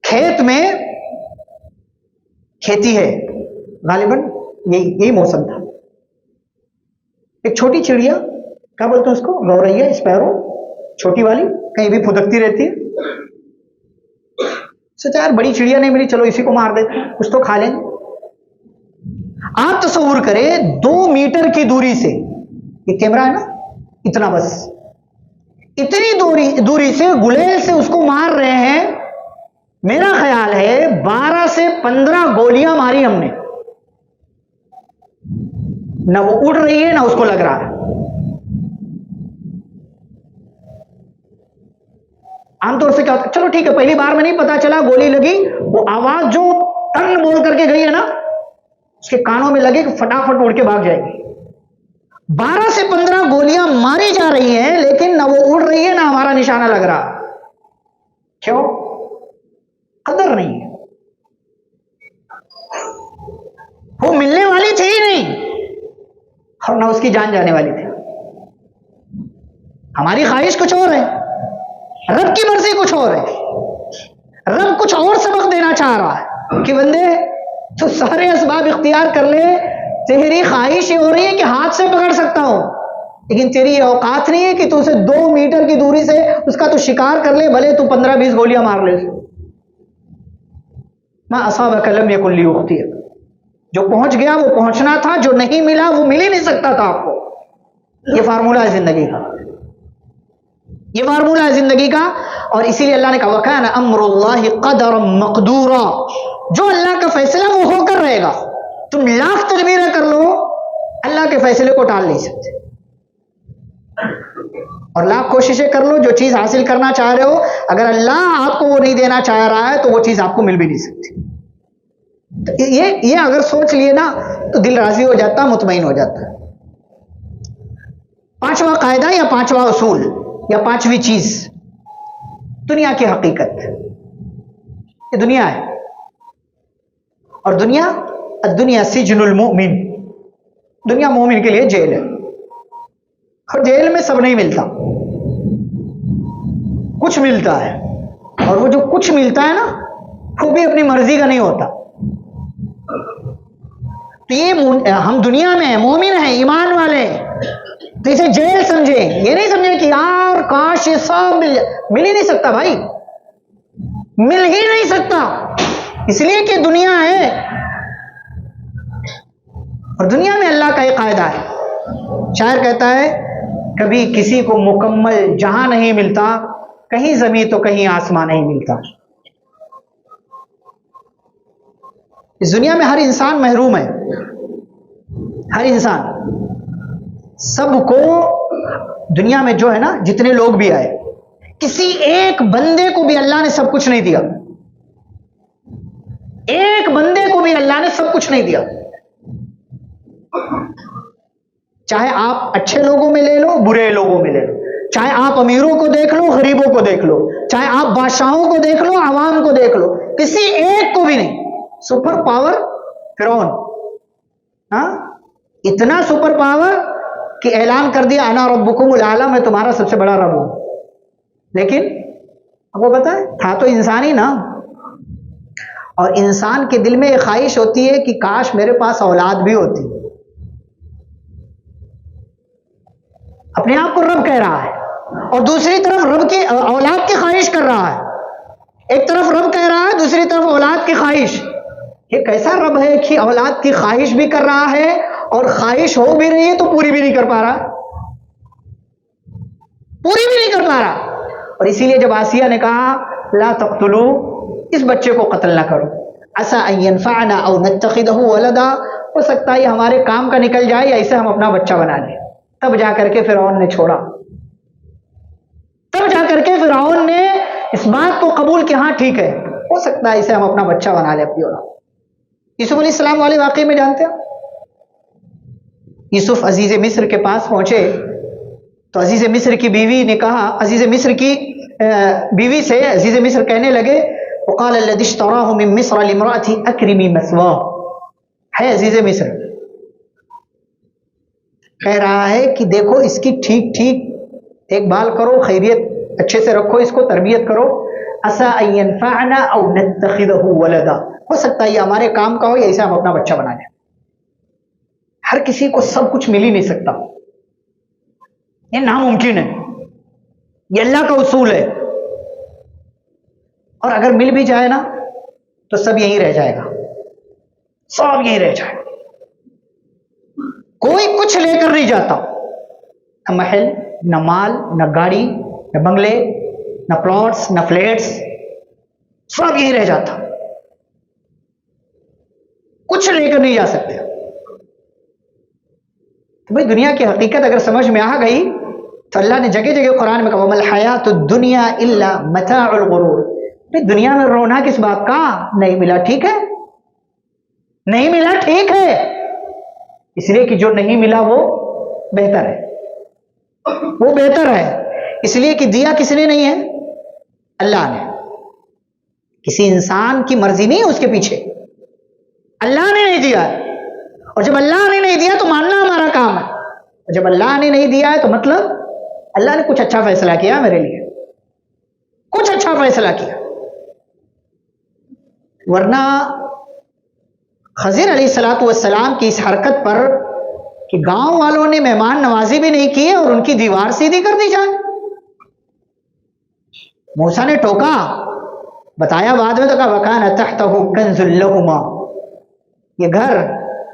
کھیت میں کھیتی ہے، غالباً یہی موسم تھا. ایک چھوٹی چڑیا، کیا بولتے ہیں اس کو، گوریا، اسپیرو، چھوٹی والی، کہیں بھی پھدکتی رہتی ہے. سوچا یار بڑی چڑیا نہیں ملی، چلو اسی کو مار دیتے، کچھ تو کھا لیں گے. آپ تصور کریں 2 میٹر کی دوری سے، یہ کیمرہ ہے نا، اتنا بس، اتنی دوری سے گلیل سے اس کو مار رہے ہیں. میرا خیال ہے 12 سے 15 گولیاں ماری ہم نے. نہ وہ اڑ رہی ہے نہ اس کو لگ رہا ہے. عام طور سے کیا ہوتا ہے، چلو ٹھیک ہے پہلی بار میں نہیں پتا چلا، گولی لگی، وہ آواز جو ٹن بول کر کے گئی ہے نا، اس کے کانوں میں لگے کہ فٹافٹ اڑ کے بھاگ جائے گی. 12 سے 15 گولیاں ماری جا رہی ہیں لیکن نہ وہ اڑ رہی ہے نہ ہمارا نشانہ لگ رہا. کیوں؟ قدر نہیں ہے. وہ ملنے والی تھی ہی نہیں اور نہ اس کی جان جانے والی تھی. ہماری خواہش کچھ اور ہے، رب کی مرضی کچھ اور ہے. رب کچھ اور سبق دینا چاہ رہا ہے کہ بندے تو سارے اسباب اختیار کر لے، تیری خواہش یہ ہو رہی ہے کہ ہاتھ سے پکڑ سکتا ہوں، لیکن تیری یہ اوقات نہیں ہے کہ تو اسے 2 میٹر کی دوری سے اس کا تو شکار کر لے، بھلے تو 15-20 گولیاں مار لے. ما اصابک لم یکن لیخطئک، جو پہنچ گیا وہ پہنچنا تھا، جو نہیں ملا وہ مل ہی نہیں سکتا تھا آپ کو. یہ فارمولہ ہے زندگی کا، یہ فارمولہ ہے زندگی کا. اور اسی لیے اللہ نے کہا وَكَانَ أَمْرُ اللَّهِ قَدَرًا مَقْدُورًا، جو اللہ کا فیصلہ وہ ہو کر رہے گا. تم لاکھ تدبیریں کر لو، اللہ کے فیصلے کو ٹال نہیں سکتے. اور لاکھ کوششیں کر لو، جو چیز حاصل کرنا چاہ رہے ہو اگر اللہ آپ کو وہ نہیں دینا چاہ رہا ہے تو وہ چیز آپ کو مل بھی نہیں سکتی. یہ اگر سوچ لیے نا تو دل راضی ہو جاتا، مطمئن ہو جاتا. 5واں قاعدہ یا 5واں اصول یا 5ویں چیز، دنیا کی حقیقت. یہ دنیا ہے، اور دنیا سجن المؤمن، دنیا مومن کے لیے جیل ہے. اور جیل میں سب نہیں ملتا، کچھ ملتا ہے، اور وہ جو کچھ ملتا ہے نا وہ بھی اپنی مرضی کا نہیں ہوتا. تو یہ ہم دنیا میں ہیں، مومن ہیں، ایمان والے ہیں، تو اسے جیل سمجھے، یہ نہیں سمجھے کہ یار کاش یہ سب مل ہی نہیں سکتا بھائی، مل ہی نہیں سکتا، اس لیے کہ دنیا ہے، اور دنیا میں اللہ کا ایک قاعدہ ہے، شاعر کہتا ہے کبھی کسی کو مکمل جہاں نہیں ملتا، کہیں زمین تو کہیں آسمان نہیں ملتا۔ اس دنیا میں ہر انسان محروم ہے، ہر انسان، سب کو دنیا میں جو ہے نا جتنے لوگ بھی آئے، کسی ایک بندے کو بھی اللہ نے سب کچھ نہیں دیا، ایک بندے کو بھی اللہ نے سب کچھ نہیں دیا۔ چاہے آپ اچھے لوگوں میں لے لو، برے لوگوں میں لے لو، چاہے آپ امیروں کو دیکھ لو، غریبوں کو دیکھ لو، چاہے آپ بادشاہوں کو دیکھ لو، عوام کو دیکھ لو، کسی ایک کو بھی نہیں۔ سپر پاور فرعون، ہاں اتنا سپر پاور کہ اعلان کر دیا انا ربکم الاعلی، میں تمہارا سب سے بڑا رب ہوں، لیکن آپ کو پتا ہے تھا تو انسان ہی نا، اور انسان کے دل میں ایک خواہش ہوتی ہے کہ کاش میرے پاس اولاد بھی ہوتی، اپنے آپ کو رب کہہ رہا ہے، اور دوسری طرف رب کی اولاد کی خواہش کر رہا ہے، ایک طرف رب کہہ رہا ہے، دوسری طرف اولاد کی خواہش۔ یہ کیسا رب ہے کہ اولاد کی خواہش بھی کر رہا ہے اور خواہش ہو بھی رہی ہے تو پوری بھی نہیں کر پا رہا، پوری بھی نہیں کر پا رہا۔ اور اسی لیے جب آسیہ نے کہا لا تقتلوا، اس بچے کو قتل نہ کرو، عسى ان ينفعنا او نتخذه ولدا، ہو سکتا ہے یہ ہمارے کام کا نکل جائے یا اسے ہم اپنا بچہ بنا لیں۔ تب جا کر کے فرعون نے چھوڑا، تب جا کر کے فرعون نے اس بات کو قبول کیا، ہاں ٹھیک ہے ہو سکتا ہے اسے ہم اپنا بچہ بنا لیں، اپنی اولاد۔ یوسف علیہ السلام والے واقعے میں جانتے ہیں، یوسف عزیز مصر کے پاس پہنچے تو عزیز مصر کی بیوی نے کہا، عزیز مصر کی بیوی سے عزیز مصر کہنے لگے وقال الذي اشتراه من مصر لامرأته اكرمي مثواه، ہے عزیز مصر کہہ رہا ہے کہ دیکھو اس کی ٹھیک ٹھیک دیکھ بھال کرو، خیریت اچھے سے رکھو، اس کو تربیت کرو، عسى ان ينفعنا او نتخذه ولدا، ہو سکتا ہے یہ ہمارے کام کا ہو یا اسے ہم اپنا بچہ بنا لیں۔ ہر کسی کو سب کچھ مل ہی نہیں سکتا، یہ ناممکن ہے، یہ اللہ کا اصول ہے، اور اگر مل بھی جائے نا تو سب یہیں رہ جائے گا، سب یہیں رہ جائے گا، کوئی کچھ لے کر نہیں جاتا، نہ محل، نہ مال، نہ گاڑی، نہ بنگلے، نہ پلاٹس، نہ فلیٹس، سب یہیں رہ جاتا، کچھ لے کر نہیں جا سکتے۔ تو بھائی دنیا کی حقیقت اگر سمجھ میں آ گئی تو اللہ نے جگہ جگہ قرآن میں کہا وَمَا الْحَيَاةُ الدُّنْيَا إِلَّا مَتَاعُ الْغُرُورِ، دنیا میں رونا کس بات کا، نہیں ملا ٹھیک ہے، نہیں ملا ٹھیک ہے، اس لیے کہ جو نہیں ملا وہ بہتر ہے، وہ بہتر ہے، اس لیے کہ دیا کس نے نہیں ہے، اللہ نے، کسی انسان کی مرضی نہیں ہے اس کے پیچھے، اللہ نے نہیں دیا ہے، اور جب اللہ نے نہیں دیا تو ماننا ہمارا کام ہے، اور جب اللہ نے نہیں دیا ہے تو مطلب اللہ نے کچھ اچھا فیصلہ کیا میرے لیے، کچھ اچھا فیصلہ کیا، ورنہ خضر علیہ السلام کی اس حرکت پر کہ گاؤں والوں نے مہمان نوازی بھی نہیں کی اور ان کی دیوار سیدھی کر دی جائے، موسیٰ نے ٹوکا، بتایا بعد میں تو کہا وَكَانَ تَحْتَهُ كَنْزٌ لَهُمَا، یہ گھر،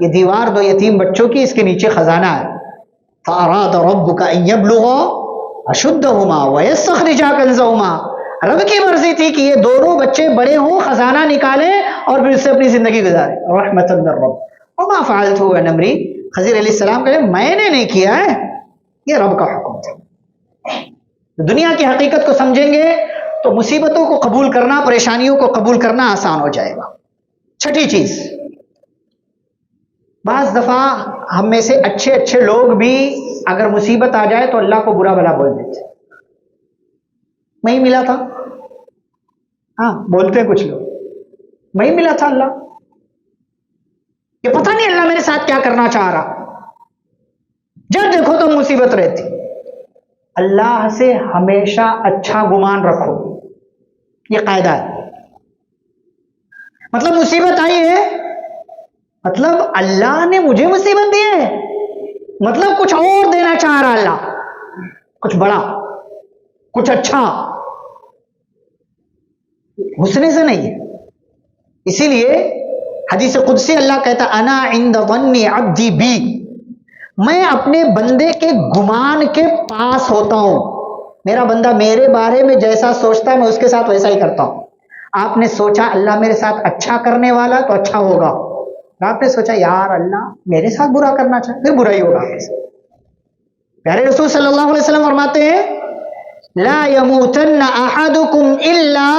یہ دیوار دو یتیم بچوں کی، اس کے نیچے خزانہ ہے، فَأَرَادَ رَبُّكَ أَن يَبْلُغَا أَشُدَّهُمَا وَيَسْتَخْرِجَا كَنْزَهُمَا، رب کی مرضی تھی کہ یہ دونوں بچے بڑے ہوں، خزانہ نکالیں اور پھر اس سے اپنی زندگی گزاریں، رحمۃ من رب وما فعلته عن امری، خضر علیہ السلام کہے میں نے نہیں کیا ہے، یہ رب کا حکم تھا۔ دنیا کی حقیقت کو سمجھیں گے تو مصیبتوں کو قبول کرنا، پریشانیوں کو قبول کرنا آسان ہو جائے گا۔ چھٹی چیز، بعض دفعہ ہم میں سے اچھے اچھے لوگ بھی اگر مصیبت آ جائے تو اللہ کو برا بھلا بول دیتے، نہیں ملا تھا، ہاں بولتے ہیں کچھ لوگ، نہیں ملا تھا اللہ، یہ پتہ نہیں اللہ میرے ساتھ کیا کرنا چاہ رہا، جب دیکھو تو مصیبت رہتی۔ اللہ سے ہمیشہ اچھا گمان رکھو، یہ قاعدہ ہے، مطلب مصیبت آئی ہے، مطلب اللہ نے مجھے مصیبت دی ہے، مطلب کچھ اور دینا چاہ رہا اللہ، کچھ بڑا، کچھ اچھا، حسن سے نہیں ہے. اسی لیے حدیث قدسی اللہ کہتا انا عند ظن عبدی بی، میں اپنے بندے کے گمان کے پاس ہوتا ہوں. میرا بندہ میرے بارے میں جیسا سوچتا ہے میں اس کے ساتھ ویسا ہی کرتا ہوں. آپ نے سوچا اللہ میرے ساتھ اچھا کرنے والا تو اچھا ہوگا، آپ نے سوچا یار اللہ میرے ساتھ برا کرنا چاہے پھر برا ہی ہوگا. پیارے رسول صلی اللہ علیہ وسلم فرماتے ہیں لا يموتن احدكم الا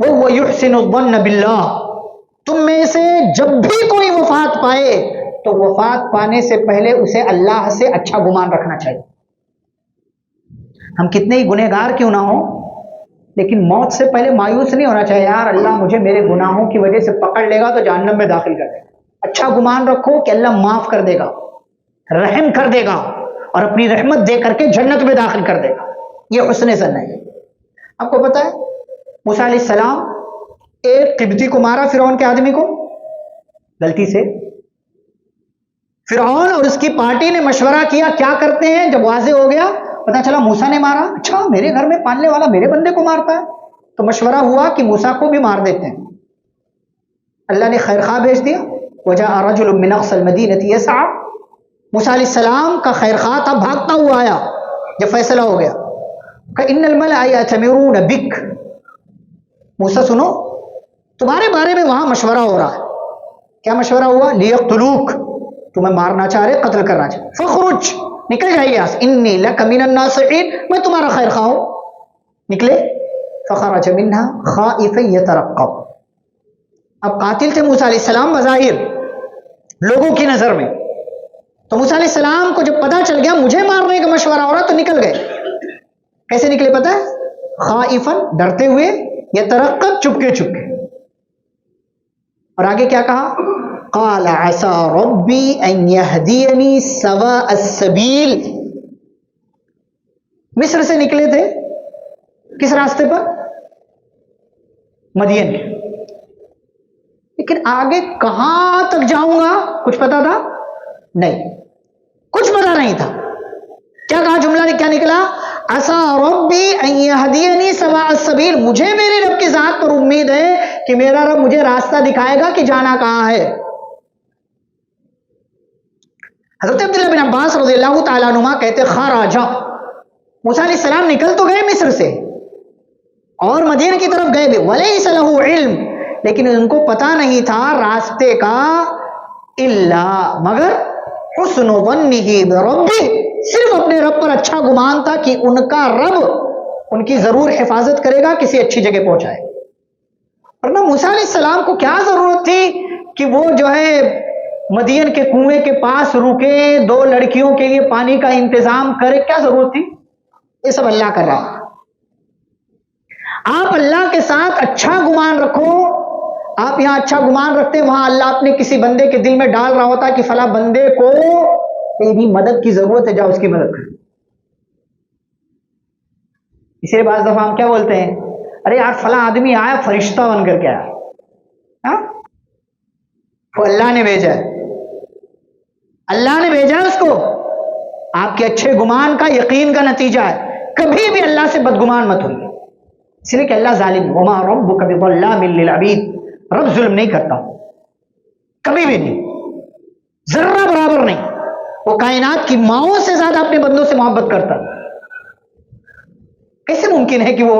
وهو يحسن الظن بالله، تم میں سے جب بھی کوئی وفات پائے تو وفات پانے سے پہلے اسے اللہ سے اچھا گمان رکھنا چاہیے. ہم کتنے ہی گنہگار کیوں نہ ہوں لیکن موت سے پہلے مایوس نہیں ہونا چاہیے یار اللہ مجھے میرے گناہوں کی وجہ سے پکڑ لے گا تو جہنم میں داخل کر دے گا. اچھا گمان رکھو کہ اللہ معاف کر دے گا، رحم کر دے گا اور اپنی رحمت دے کر کے جنت میں داخل کر دے گا. یہ حسن ظن ہے. آپ کو پتا ہے موسیٰ علیہ السلام ایک قبطی کو مارا، فرعون کے آدمی کو غلطی سے. فرعون اور اس کی پارٹی نے مشورہ کیا کیا کرتے ہیں، جب واضح ہو گیا پتا چلا موسیٰ نے مارا، اچھا میرے گھر میں پالنے والا میرے بندے کو مارتا ہے، تو مشورہ ہوا کہ موسیٰ کو بھی مار دیتے ہیں. اللہ نے خیر خواہ بھیج دیا. وجاء رجل من اقصى المدينة يسعى، موسیٰ علیہ السلام کا خیر خواہ تھا بھاگتا ہوا آیا جب فیصلہ ہو گیا کہ ان الملأ يأتمرون بك، موسیٰ سنو تمہارے بارے میں وہاں مشورہ ہو رہا ہے. کیا مشورہ ہوا؟ لیقتلوک، تمہیں مارنا چاہ رہے، قتل کرنا چاہ رہے. فخرج، نکل جائیے یہاں سے، انی لک من الناصحین، میں تمہارا خیر خواہ ہوں. نکلے. فخرج منها خائفا يترقب. اب قاتل تھے موسیٰ علیہ السلام بظاہر لوگوں کی نظر میں، تو موسیٰ علیہ السلام کو جب پتا چل گیا مجھے مارنے کا مشورہ ہو رہا تو نکل گئے. کیسے نکلے پتا ہے؟ خائفا، ڈرتے ہوئے، یترقب، چپکے چپکے. اور آگے کیا کہا؟ قال عسى ربي ان يهديني سواء السبيل. مصر سے نکلے تھے کس راستے پر؟ مدین کے. لیکن آگے کہاں تک جاؤں گا کچھ پتا تھا نہیں، کچھ پتا نہیں تھا. کیا کہا جملہ نے، کیا نکلا؟ عسى ربي ان يهديني سواء السبيل، مجھے میرے رب کی ذات پر امید ہے کہ میرا رب مجھے راستہ دکھائے گا کہ جانا کہاں ہے. حضرت عبداللہ بن عباس رضی اللہ تعالیٰ عنہما کہتے خراجہ، موسیٰ علیہ السلام نکل تو گئے مصر سے اور مدین کی طرف گئے بھی، ولیس لہ علم، لیکن ان کو پتا نہیں تھا راستے کا، الا مگر حسن ظنہ بربہ، صرف اپنے رب پر اچھا گمان تھا کہ ان کا رب ان کی ضرور حفاظت کرے گا، کسی اچھی جگہ پہنچائے. ورنہ موسیٰ علیہ السلام کو کیا ضرورت تھی کہ وہ جو ہے مدین کے کنویں کے پاس رکے، دو لڑکیوں کے لیے پانی کا انتظام کرے، کیا ضرورت تھی؟ یہ سب اللہ کر رہا ہے. آپ اللہ کے ساتھ اچھا گمان رکھو. آپ یہاں اچھا گمان رکھتے ہیں، وہاں اللہ اپنے کسی بندے کے دل میں ڈال رہا ہوتا کہ فلاں بندے کو تیری مدد کی ضرورت ہے، جا اس کی مدد کر. اس لیے بعض دفعہ ہم کیا بولتے ہیں، ارے یار فلاں آدمی آیا فرشتہ بن کر کے آیا، وہ اللہ نے بھیجا ہے، اللہ نے بھیجا ہے اس کو. آپ کے اچھے گمان کا یقین کا نتیجہ ہے. کبھی بھی اللہ سے بدگمان مت ہوئیے، اس لیے کہ اللہ ظالم، وما ربک بظلام للعبید، رب ظلم نہیں کرتا کبھی بھی نہیں، ذرہ برابر نہیں. وہ کائنات کی ماؤں سے زیادہ اپنے بندوں سے محبت کرتا. کیسے ممکن ہے کہ وہ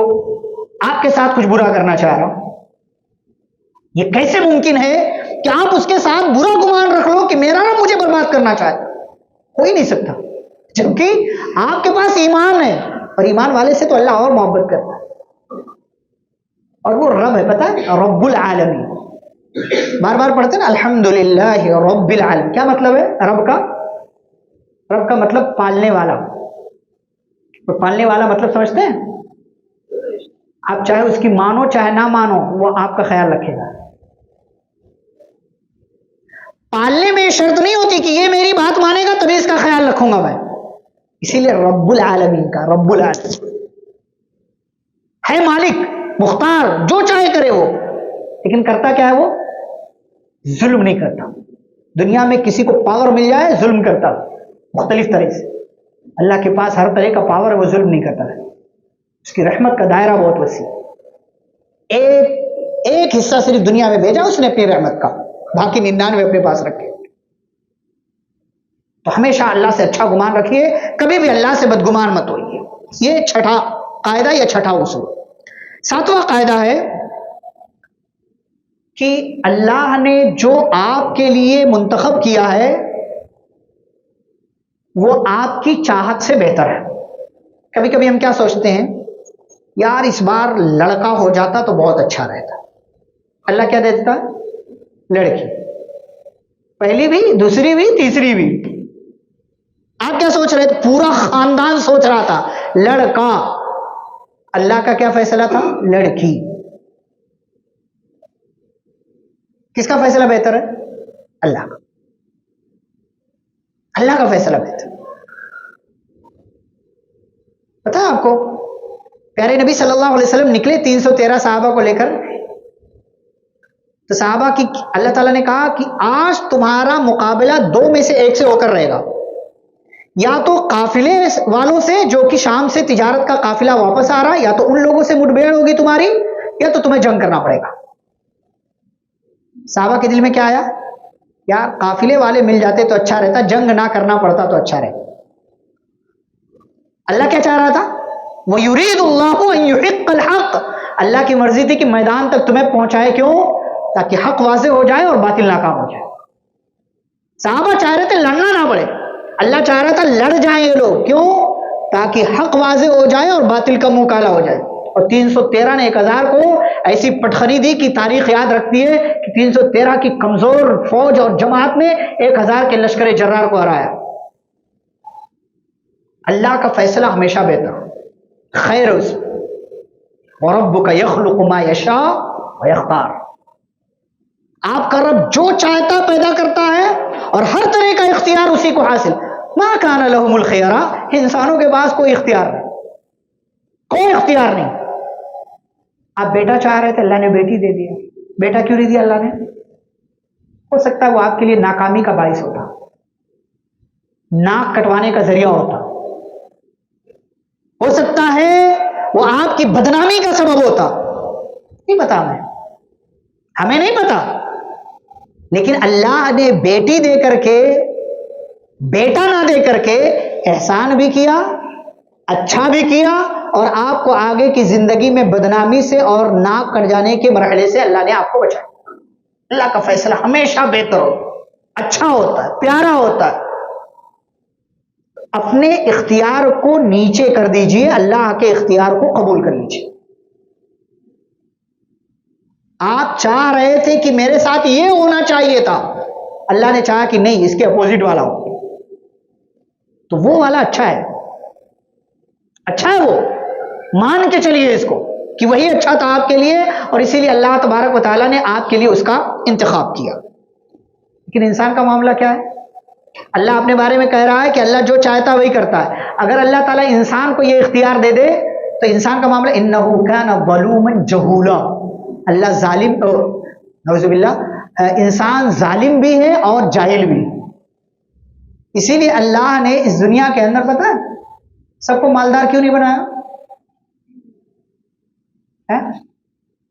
آپ کے ساتھ کچھ برا کرنا چاہ رہا ہوں؟ یہ کیسے ممکن ہے کہ آپ اس کے ساتھ برا گمان رکھ لو کہ میرا رب مجھے برباد کرنا چاہتا؟ ہو ہی نہیں سکتا، جبکہ آپ کے پاس ایمان ہے، اور ایمان والے سے تو اللہ اور محبت کرتا ہے. اور وہ رب ہے، پتہ ہے، رب العالمین. بار بار پڑھتے ہیں نا الحمدللہ رب العالمین. کیا مطلب ہے رب کا؟ رب کا مطلب پالنے والا. تو پالنے والا مطلب سمجھتے ہیں؟ آپ چاہے اس کی مانو چاہے نہ مانو، وہ آپ کا خیال رکھے گا. پالنے میں شرط نہیں ہوتی کہ یہ میری بات مانے گا تبھی اس کا خیال رکھوں گا میں. اسی لیے رب العالمین کا، رب العالمین ہے مالک، مختار، جو چاہے کرے وہ، لیکن کرتا کیا ہے؟ وہ ظلم نہیں کرتا. دنیا میں کسی کو پاور مل جائے ظلم کرتا، مختلف طرح سے. اللہ کے پاس ہر طرح کا پاور ہے, وہ ظلم نہیں کرتا ہے. اس کی رحمت کا دائرہ بہت وسیع. ایک حصہ صرف دنیا میں بھیجا اس نے اپنی رحمت کا, باقی 99 اپنے پاس رکھے. تو ہمیشہ اللہ سے اچھا گمان رکھیے, کبھی بھی اللہ سے بدگمان مت ہوئیے. یہ چھٹا قاعدہ یا چھٹا اصول. 7واں قاعدہ ہے کہ اللہ نے جو آپ کے لیے منتخب کیا ہے وہ آپ کی چاہت سے بہتر ہے. کبھی کبھی ہم کیا سوچتے ہیں, یار اس بار لڑکا ہو جاتا تو بہت اچھا رہتا. اللہ کیا دیتا؟ لڑکی. پہلی بھی, دوسری بھی, تیسری بھی. آپ کیا سوچ رہے تھے؟ پورا خاندان سوچ رہا تھا لڑکا. اللہ کا کیا فیصلہ تھا؟ لڑکی. کس کا فیصلہ بہتر ہے؟ اللہ کا. اللہ کا فیصلہ بہتر. پتا ہے آپ کو, پیارے نبی صلی اللہ علیہ وسلم نکلے 313 صحابہ کو لے کر. تو صحابہ کی اللہ تعالیٰ نے کہا کہ آج تمہارا مقابلہ 2 میں سے ایک سے ہو کر رہے گا. یا تو قافلے والوں سے جو کہ شام سے تجارت کا قافلہ واپس آ رہا, یا تو ان لوگوں سے مٹبھیڑ ہوگی تمہاری, یا تو تمہیں جنگ کرنا پڑے گا. صحابہ کے دل میں کیا آیا؟ یار قافلے والے مل جاتے تو اچھا رہتا, جنگ نہ کرنا پڑتا تو اچھا رہتا. اللہ کیا چاہ رہا تھا؟ وَيُرِيدُ اللَّهُ أَن يُحِقَّ الْحَقَّ. اللہ کی مرضی تھی کہ میدان تک تمہیں پہنچائے. کیوں؟ تاکہ حق واضح ہو جائے اور باطل ناکام ہو جائے. صحابہ چاہ رہے تھے لڑنا نہ پڑے, اللہ چاہ رہا تھا لڑ جائیں یہ لوگ. کیوں؟ تاکہ حق واضح ہو جائے اور باطل کا منہ کالا ہو جائے. اور 313 نے 1000 کو ایسی پٹخنی دی کہ تاریخ یاد رکھتی ہے کہ 313 کی کمزور فوج اور جماعت نے 1000 کے لشکر جرار کو ہرایا. اللہ کا فیصلہ ہمیشہ بہتر, خیر اس. وَرَبُّكَ يَخْلُقُ مَا يَشَاءُ وَيَخْتَارُ. آپ کا رب جو چاہتا پیدا کرتا ہے اور ہر طرح کا اختیار اسی کو حاصل. مَا كَانَ لَهُمُ الْخِيَرَةُ. انسانوں کے پاس کوئی اختیار نہیں, کوئی اختیار نہیں. آپ بیٹا چاہ رہے تھے, اللہ نے بیٹی دے دیا. بیٹا کیوں نہیں دیا اللہ نے؟ ہو سکتا ہے وہ آپ کے لیے ناکامی کا باعث ہوتا, ناک کٹوانے کا ذریعہ ہوتا. ہو سکتا ہے وہ آپ کی بدنامی کا سبب ہوتا. نہیں پتا, ہمیں نہیں پتا. لیکن اللہ نے بیٹی دے کر کے, بیٹا نہ دے کر کے احسان بھی کیا, اچھا بھی کیا, اور آپ کو آگے کی زندگی میں بدنامی سے اور ناک کٹ جانے کے مرحلے سے اللہ نے آپ کو بچایا. اللہ کا فیصلہ ہمیشہ بہتر ہوتا, اچھا ہوتا ہے, پیارا ہوتا ہے. اپنے اختیار کو نیچے کر دیجئے, اللہ کے اختیار کو قبول کر لیجئے. آپ چاہ رہے تھے کہ میرے ساتھ یہ ہونا چاہیے تھا, اللہ نے چاہا کہ نہیں, اس کے اپوزٹ والا ہو, تو وہ والا اچھا ہے. اچھا ہے وہ, مان کے چلیے اس کو کہ وہی اچھا تھا آپ کے لیے, اور اسی لیے اللہ تبارک و تعالیٰ نے آپ کے لیے اس کا انتخاب کیا. لیکن انسان کا معاملہ کیا ہے؟ اللہ اپنے بارے میں کہہ رہا ہے کہ اللہ جو چاہتا ہے وہی کرتا ہے. اگر اللہ تعالیٰ انسان کو یہ اختیار دے دے تو انسان کا معاملہ انہ کان ظلوما جہولا. اللہ ظالم, نعوذ باللہ, انسان ظالم بھی ہے اور جاہل بھی. اسی لیے اللہ نے اس دنیا کے اندر, پتہ ہے سب کو مالدار کیوں نہیں بنایا؟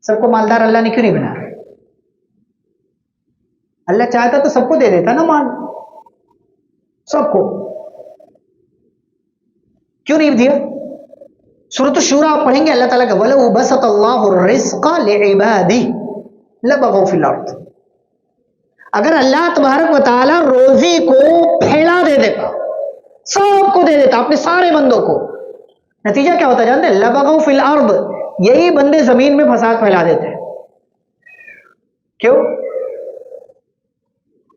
سب کو مالدار اللہ نے کیوں نہیں بنایا؟ اللہ چاہتا تو سب کو دے دیتا نا مال, سب کو. کیوں نہیں دیا؟ سورۃ الشورى آپ پڑھیں گے اللہ تعالیٰ کا وَلَوْ بَسَطَ اللَّهُ الرِّزْقَ لِعِبَادِهِ لَبَغَوْا فِي الْأَرْضِ. اگر اللہ تبارک و تعالیٰ روزی کو پھیلا دے دیتا, سب کو دے دیتا, اپنے سارے بندوں کو, نتیجہ کیا ہوتا جانتے ہیں؟ لَبَغَوْا فِي الْأَرْضِ. یہی بندے زمین میں فساد پھیلا دیتے ہیں. کیوں؟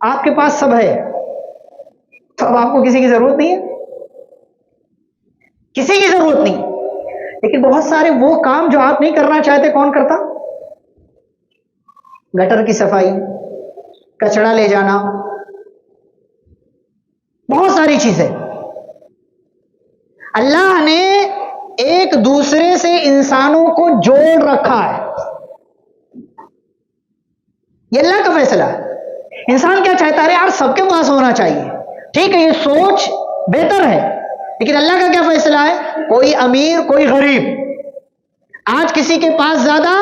آپ کے پاس سب ہے تو اب آپ کو کسی کی ضرورت نہیں ہے, کسی کی ضرورت نہیں. لیکن بہت سارے وہ کام جو آپ نہیں کرنا چاہتے کون کرتا؟ گٹر کی صفائی, کچڑا لے جانا, بہت ساری چیزیں. اللہ نے ایک دوسرے سے انسانوں کو جوڑ رکھا ہے, یہ اللہ کا فیصلہ ہے. انسان کیا چاہتا ہے؟ یار سب کے پاس ہونا چاہیے. ٹھیک ہے, یہ سوچ بہتر ہے. لیکن اللہ کا کیا فیصلہ ہے؟ کوئی امیر کوئی غریب، آج کسی کے پاس زیادہ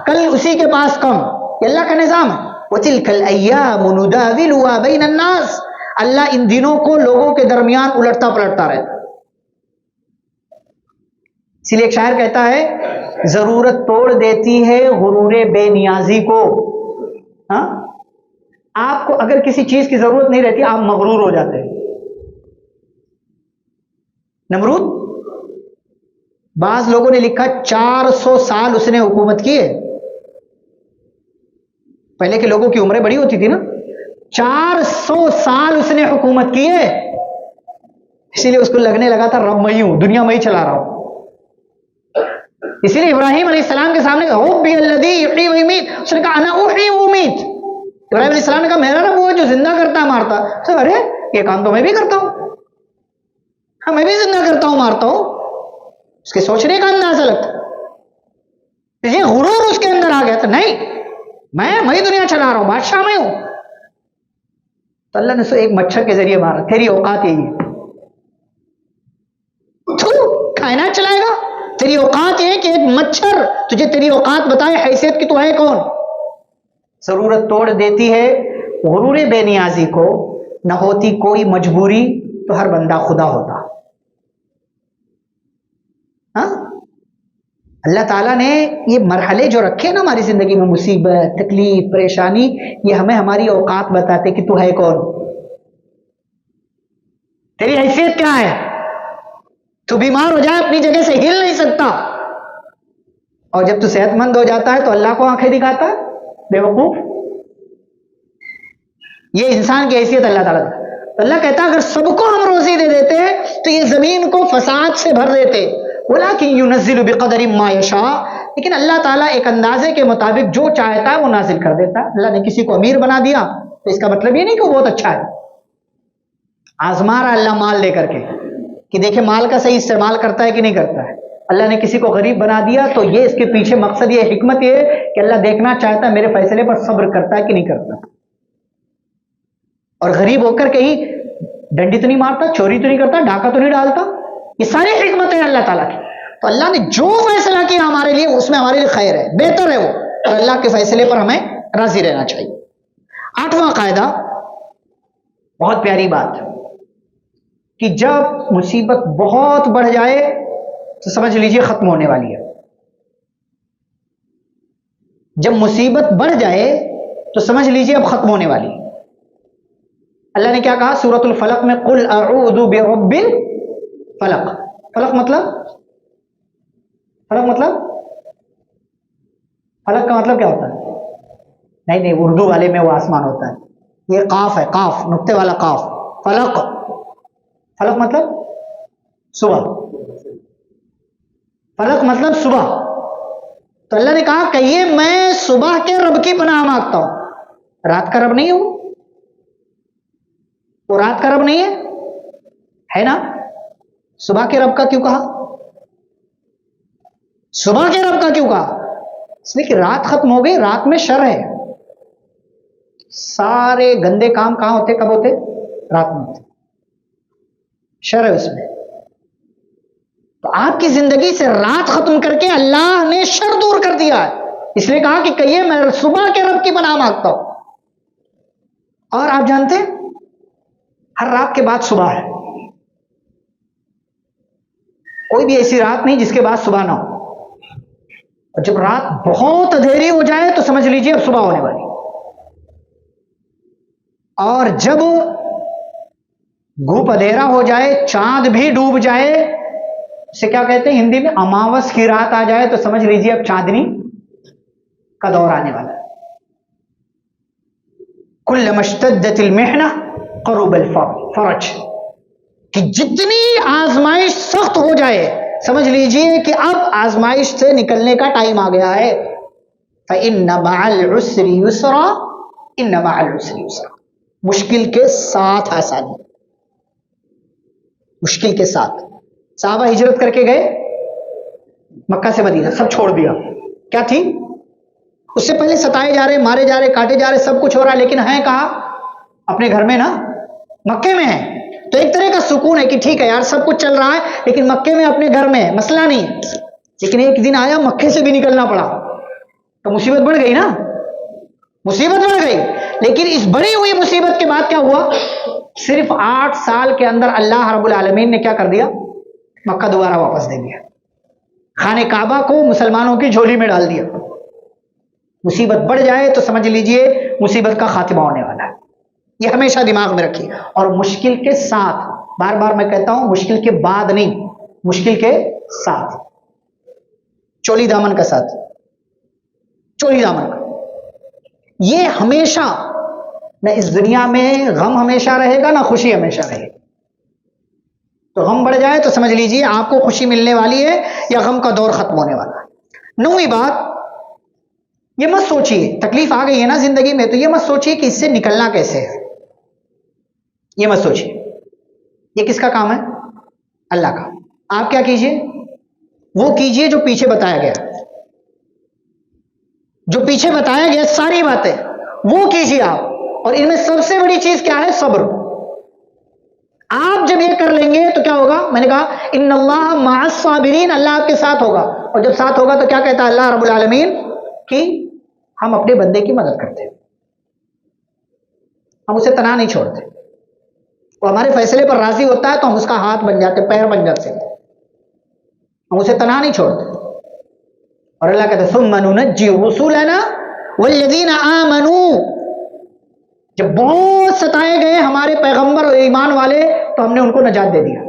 کل اسی کے پاس کم، یہ اللہ کا نظام ہے. وَتِلْكَ الْأَيَّامُ نُدَاوِلُهَا بَيْنَ النَّاسِ، اللہ ان دنوں کو لوگوں کے درمیان الٹتا پلٹتا رہتا. اسی لیے ایک شاعر کہتا ہے ضرورت توڑ دیتی ہے غرور بے نیازی کو. ہاں، آپ کو اگر کسی چیز کی ضرورت نہیں رہتی آپ مغرور ہو جاتے ہیں. نمرود، بعض لوگوں نے لکھا 400 سال اس نے حکومت کی ہے. پہلے کے لوگوں کی عمریں بڑی ہوتی تھی نا. 400 سال اس نے حکومت کی ہے، اسی لیے اس کو لگنے لگا تھا رب میں ہی ہوں، دنیا میں ہی چلا رہا ہوں. اسی لیے ابراہیم علیہ السلام کے سامنے ربی الذی یحیی و یمیت، اس نے کہا انا احیی و امیت. ابراہیم علیہ السلام نے کہا میرا رب وہ ہے جو زندہ کرتا ہے مارتا. ارے یہ کام تو میں بھی کرتا ہوں، ہاں میں بھی زندہ کرتا ہوں مارتا ہوں. اس کے سوچنے کا انداز الگ تھا. یہ غرور اس کے اندر آ گیا تھا، نہیں میں دنیا چلا رہا ہوں، بادشاہ میں ہوں. تو اللہ نے اسے ایک مچھر کے ذریعے مارا. تیری اوقات یہی ہے، تو کائنات چلائے گا. تیری اوقات یہ ہے کہ ایک مچھر تجھے تیری اوقات بتائے حیثیت کی تو ہے کون. ضرورت توڑ دیتی ہے غرور بے نیازی کو، نہ ہوتی کوئی مجبوری تو ہر بندہ خدا ہوتا. ہاں، اللہ تعالیٰ نے یہ مرحلے جو رکھے نا ہماری زندگی میں، مصیبت تکلیف پریشانی، یہ ہمیں ہماری اوقات بتاتے کہ تو ہے کون، تیری حیثیت کیا ہے. تو بیمار ہو جائے اپنی جگہ سے ہل نہیں سکتا، اور جب تو صحت مند ہو جاتا ہے تو اللہ کو آنکھیں دکھاتا ہے. بے وقوف. یہ انسان کی حیثیت اللہ تعالیٰ کا. اللہ کہتا ہے اگر سب کو ہم روزی دے دیتے تو یہ زمین کو فساد سے بھر دیتے. وَلَٰكِن يُنَزِّلُ بِقَدَرٍ مَّا يَشَاءُ، لیکن اللہ تعالیٰ ایک اندازے کے مطابق جو چاہتا ہے وہ نازل کر دیتا ہے. اللہ نے کسی کو امیر بنا دیا تو اس کا مطلب یہ نہیں کہ وہ بہت اچھا ہے. آزما رہا اللہ مال لے کر کے کہ دیکھے مال کا صحیح استعمال کرتا ہے کہ نہیں کرتا ہے. اللہ نے کسی کو غریب بنا دیا تو یہ اس کے پیچھے مقصد، یہ حکمت یہ ہے کہ اللہ دیکھنا چاہتا ہے میرے فیصلے پر صبر کرتا ہے کہ نہیں کرتا. اور غریب ہو کر کہیں ڈنڈی تو نہیں مارتا، چوری تو نہیں کرتا، ڈاکہ تو نہیں ڈالتا. یہ ساری حکمت ہے اللہ تعالیٰ کی. تو اللہ نے جو فیصلہ کیا ہمارے لیے اس میں ہمارے لیے خیر ہے، بہتر ہے وہ، اور اللہ کے فیصلے پر ہمیں راضی رہنا چاہیے. 8واں قاعدہ، بہت پیاری بات، کہ جب مصیبت بہت بڑھ جائے تو سمجھ لیجئے ختم ہونے والی ہے. جب مصیبت بڑھ جائے تو سمجھ لیجئے اب ختم ہونے والی ہے. اللہ نے کیا کہا سورۃ الفلق میں، قل اعوذ برب الفلق. فلق مطلب فلق کا مطلب کیا ہوتا ہے؟ نہیں اردو والے میں وہ آسمان ہوتا ہے. یہ قاف ہے، قاف نقطے والا قاف. فلق مطلب صبح. فلق مطلب صبح. تو اللہ نے کہا کہیے میں صبح کے رب کی پناہ مانگتا ہوں. رات کا رب نہیں ہوں، وہ رات کا رب نہیں ہے نا. صبح کے رب کا کیوں کہا؟ صبح کے رب کا کیوں کہا؟ اس لیے کہ رات ختم ہو گئی، رات میں شر ہے. سارے گندے کام کہاں ہوتے، کب ہوتے؟ رات میں ہوتے. شر ہے اس میں. تو آپ کی زندگی سے رات ختم کر کے اللہ نے شر دور کر دیا ہے. اس لیے کہا کہ کہیے میں صبح کے رب کی پناہ مانگتا ہوں. اور آپ جانتے ہیں ہر رات کے بعد صبح ہے. کوئی بھی ایسی رات نہیں جس کے بعد صبح نہ ہو. اور جب رات بہت اندھیری ہو جائے تو سمجھ لیجئے اب صبح ہونے والی. اور جب گھوپ اندھیرا ہو جائے، چاند بھی ڈوب جائے، اسے کیا کہتے ہیں ہندی میں، اماوس کی رات آ جائے، تو سمجھ لیجئے اب چاندنی کا دور آنے والا ہے. کلما اشتدت المحنہ قرب الفرج، کہ جتنی آزمائش سخت ہو جائے سمجھ لیجئے کہ اب آزمائش سے نکلنے کا ٹائم آ گیا ہے. فإن مع العسر یسرا، ان مع العسر یسرا، مشکل کے ساتھ آسانی. مشکل کے ساتھ. صحابہ ہجرت کر کے گئے مکہ سے مدینہ، سب چھوڑ دیا. کیا تھی؟ اس سے پہلے ستائے جا رہے، مارے جا رہے، کاٹے جا رہے، سب کچھ ہو رہا ہے، لیکن ہیں کہاں؟ اپنے گھر میں نا، مکے میں ہیں. تو ایک طرح کا سکون ہے کہ ٹھیک ہے یار سب کچھ چل رہا ہے لیکن مکے میں اپنے گھر میں ہے، مسئلہ نہیں ہے. لیکن ایک دن آیا مکے سے بھی نکلنا پڑا تو مصیبت بڑھ گئی نا، مصیبت بڑھ گئی. لیکن اس بڑی ہوئی مصیبت کے بعد کیا ہوا؟ صرف 8 سال کے اندر اللہ رب العالمین نے کیا کر دیا؟ مکہ دوبارہ واپس دے دیا، خانہ کعبہ کو مسلمانوں کی جھولی میں ڈال دیا. مصیبت بڑھ جائے تو سمجھ لیجئے مصیبت کا خاتمہ ہونے والا ہے. یہ ہمیشہ دماغ میں رکھیے. اور مشکل کے ساتھ، بار بار میں کہتا ہوں مشکل کے بعد نہیں، مشکل کے ساتھ، چولی دامن کا ساتھ، چولی دامن کا. یہ ہمیشہ، نہ اس دنیا میں غم ہمیشہ رہے گا نہ خوشی ہمیشہ رہے گی. تو غم بڑھ جائے تو سمجھ لیجئے آپ کو خوشی ملنے والی ہے یا غم کا دور ختم ہونے والا ہے. 9ویں بات، یہ مت سوچیے تکلیف آ گئی ہے نا زندگی میں تو یہ مت سوچیے کہ اس سے نکلنا کیسے ہے، یہ مت سوچیے. یہ کس کا کام ہے؟ اللہ کا. آپ کیا کیجئے؟ وہ کیجئے جو پیچھے بتایا گیا، جو پیچھے بتایا گیا ساری باتیں وہ کیجئے آپ. اور ان میں سب سے بڑی چیز کیا ہے؟ صبر. آپ جب یہ کر لیں گے تو کیا ہوگا؟ میں نے کہا ان اللہ مع الصابرین، اللہ آپ کے ساتھ ہوگا. اور جب ساتھ ہوگا تو کیا کہتا ہے اللہ رب العالمین؟ کہ ہم اپنے بندے کی مدد کرتے ہیں، ہم اسے تنہا نہیں چھوڑتے. وہ ہمارے فیصلے پر راضی ہوتا ہے تو ہم اس کا ہاتھ بن جاتے، پیر بن جاتے، ہم اسے تنہا نہیں چھوڑتے. اور اللہ کہتا ہے ثم ننجی رسولنا والذین آمنوا، جب بہت ستائے گئے ہمارے پیغمبر اور ایمان والے تو ہم نے ان کو نجات دے دیا.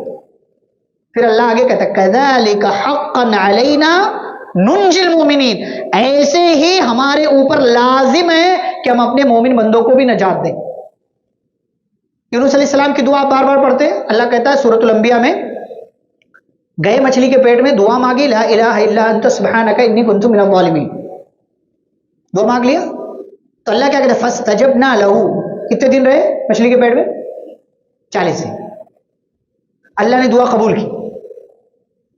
پھر اللہ آگے کہتا ہے کذالک حقا علینا ننجی المؤمنین، ایسے ہی ہمارے اوپر لازم ہے کہ ہم اپنے مومن بندوں کو بھی نجات دیں. یونس علیہ السلام کی دعا بار بار پڑھتے ہیں. اللہ کہتا ہے سورۃ الانبیاء میں، گئے مچھلی کے پیٹ میں دعا مانگی لا الہ الا انت سبحانک انی کنت من الظالمین، دعا مانگ لیا تو اللہ کیا کہتا ہے فاستجبنا لہ. کتنے دن رہے مچھلی کے پیٹ میں؟ 40 دن. اللہ نے دعا قبول کی.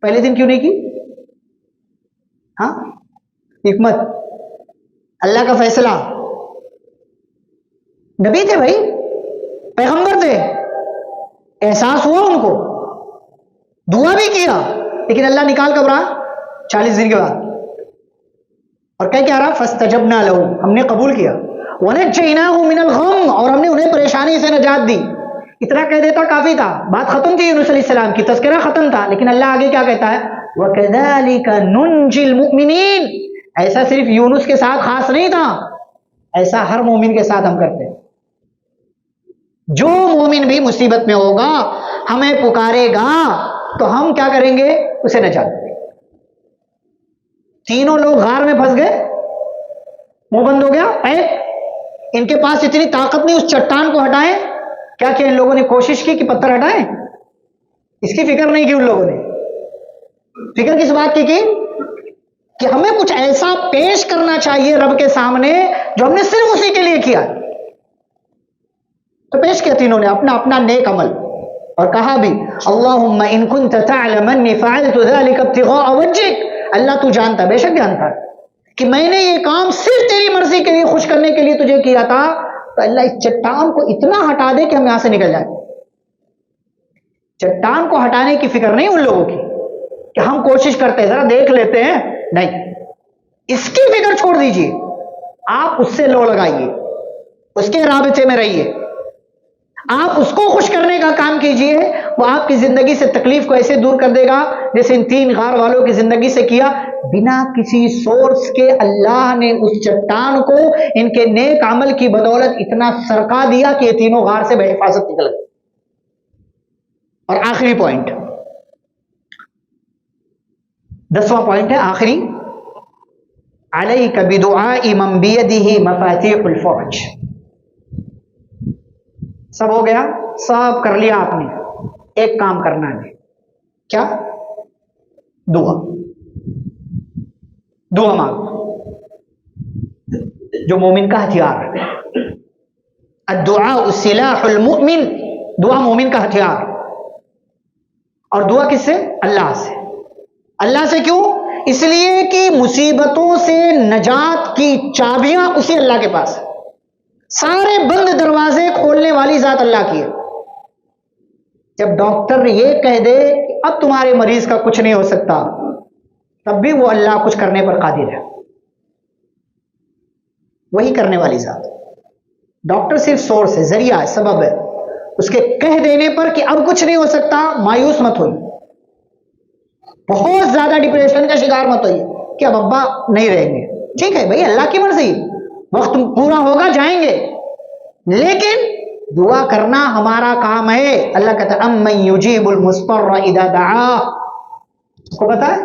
پہلے دن کیوں نہیں کی؟ ہاں، حکمت، اللہ کا فیصلہ. نبی تھے بھائی، پیغمبر تھے، احساس ہوا ان کو، دعا بھی کیا، لیکن اللہ نکال کب رہا؟ 40 دن کے بعد. اور کیا رہا؟ فاستجبنا لہ، ہم نے قبول کیا. وَنَجَّيْنَاهُ مِنَ الْغَمِّ، اور ہم نے انہیں پریشانی سے نجات دی. اتنا کہہ دیتا کافی تھا، بات ختم تھی یونس علیہ السلام کی، تذکرہ ختم تھا. لیکن اللہ آگے کیا کہتا ہے وَكَذَلِكَ نُنْجِي الْمُؤْمِنِينَ، ایسا صرف یونس کے ساتھ خاص نہیں تھا، ایسا ہر مومن کے ساتھ ہم کرتے ہیں. جو مومن بھی مصیبت میں ہوگا، ہمیں پکارے گا تو ہم کیا کریں گے؟ اسے نجات دیں گے. تینوں لوگ غار میں پھنس گئے، منہ بند ہو گیا، ان کے پاس اتنی طاقت نہیں اس چٹان کو ہٹائیں. کیا ان لوگوں نے کوشش کی کہ پتھر ہٹائیں؟ اس کی فکر نہیں کی ان لوگوں نے. فکر کس بات کی کہ ہمیں کچھ ایسا پیش کرنا چاہیے رب کے سامنے جو ہم نے صرف اسی کے لیے کیا. تو پیش کیا تینوں نے اپنا اپنا نیک عمل، اور کہا بھی اللہم ان کنت تعلم انی فعلت ذلک ابتغاء وجہک، اللہ تو جانتا، بے شک جانتا کہ میں نے یہ کام صرف تیری مرضی کے لیے، خوش کرنے کے لیے تجھے کیا تھا. تو اللہ اس چٹان کو اتنا ہٹا دے کہ ہم یہاں سے نکل جائیں. چٹان کو ہٹانے کی فکر نہیں ان لوگوں کی کہ ہم کوشش کرتے ہیں ذرا دیکھ لیتے ہیں، نہیں، اس کی فکر چھوڑ دیجئے. آپ اس سے لو لگائیے، اس کے رابطے میں رہیے، آپ اس کو خوش کرنے کا کام کیجئے. وہ آپ کی زندگی سے تکلیف کو ایسے دور کر دے گا جیسے ان 3 غار والوں کی زندگی سے کیا. بنا کسی سورس کے اللہ نے اس چٹان کو ان کے نیک عمل کی بدولت اتنا سرکا دیا کہ یہ تینوں غار سے بے حفاظت نکل گئے. اور آخری پوائنٹ، 10واں پوائنٹ ہے آخری، علیک بدعاء من بیدہ مفاتیح الفرج. سب ہو گیا، سب کر لیا آپ نے، ایک کام کرنا ہے. کیا؟ دعا. دعا مانگ، جو مومن کا ہتھیار ہے. الدعاء سلاح المؤمن، دعا مومن کا ہتھیار. اور دعا کس سے؟ اللہ سے. اللہ سے کیوں؟ اس لیے کہ مصیبتوں سے نجات کی چابیاں اسی اللہ کے پاس ہیں. سارے بند دروازے کھولنے والی ذات اللہ کی ہے. جب ڈاکٹر یہ کہہ دے کہ اب تمہارے مریض کا کچھ نہیں ہو سکتا، تب بھی وہ اللہ کچھ کرنے پر قادر ہے، وہی کرنے والی ذات۔ ڈاکٹر صرف سورس ہے، ذریعہ ہے، سبب ہے، اس کے کہہ دینے پر کہ اب کچھ نہیں ہو سکتا مایوس مت ہوئی، بہت زیادہ ڈپریشن کا شکار مت ہوئی کہ اب ابا نہیں رہیں گے۔ ٹھیک ہے بھائی، اللہ کی مرضی، وقت پورا ہوگا جائیں گے، لیکن دعا کرنا ہمارا کام ہے۔ اللہ کہتا ہے امن یجیب المضطر اذا دعاہ، کو پتا ہے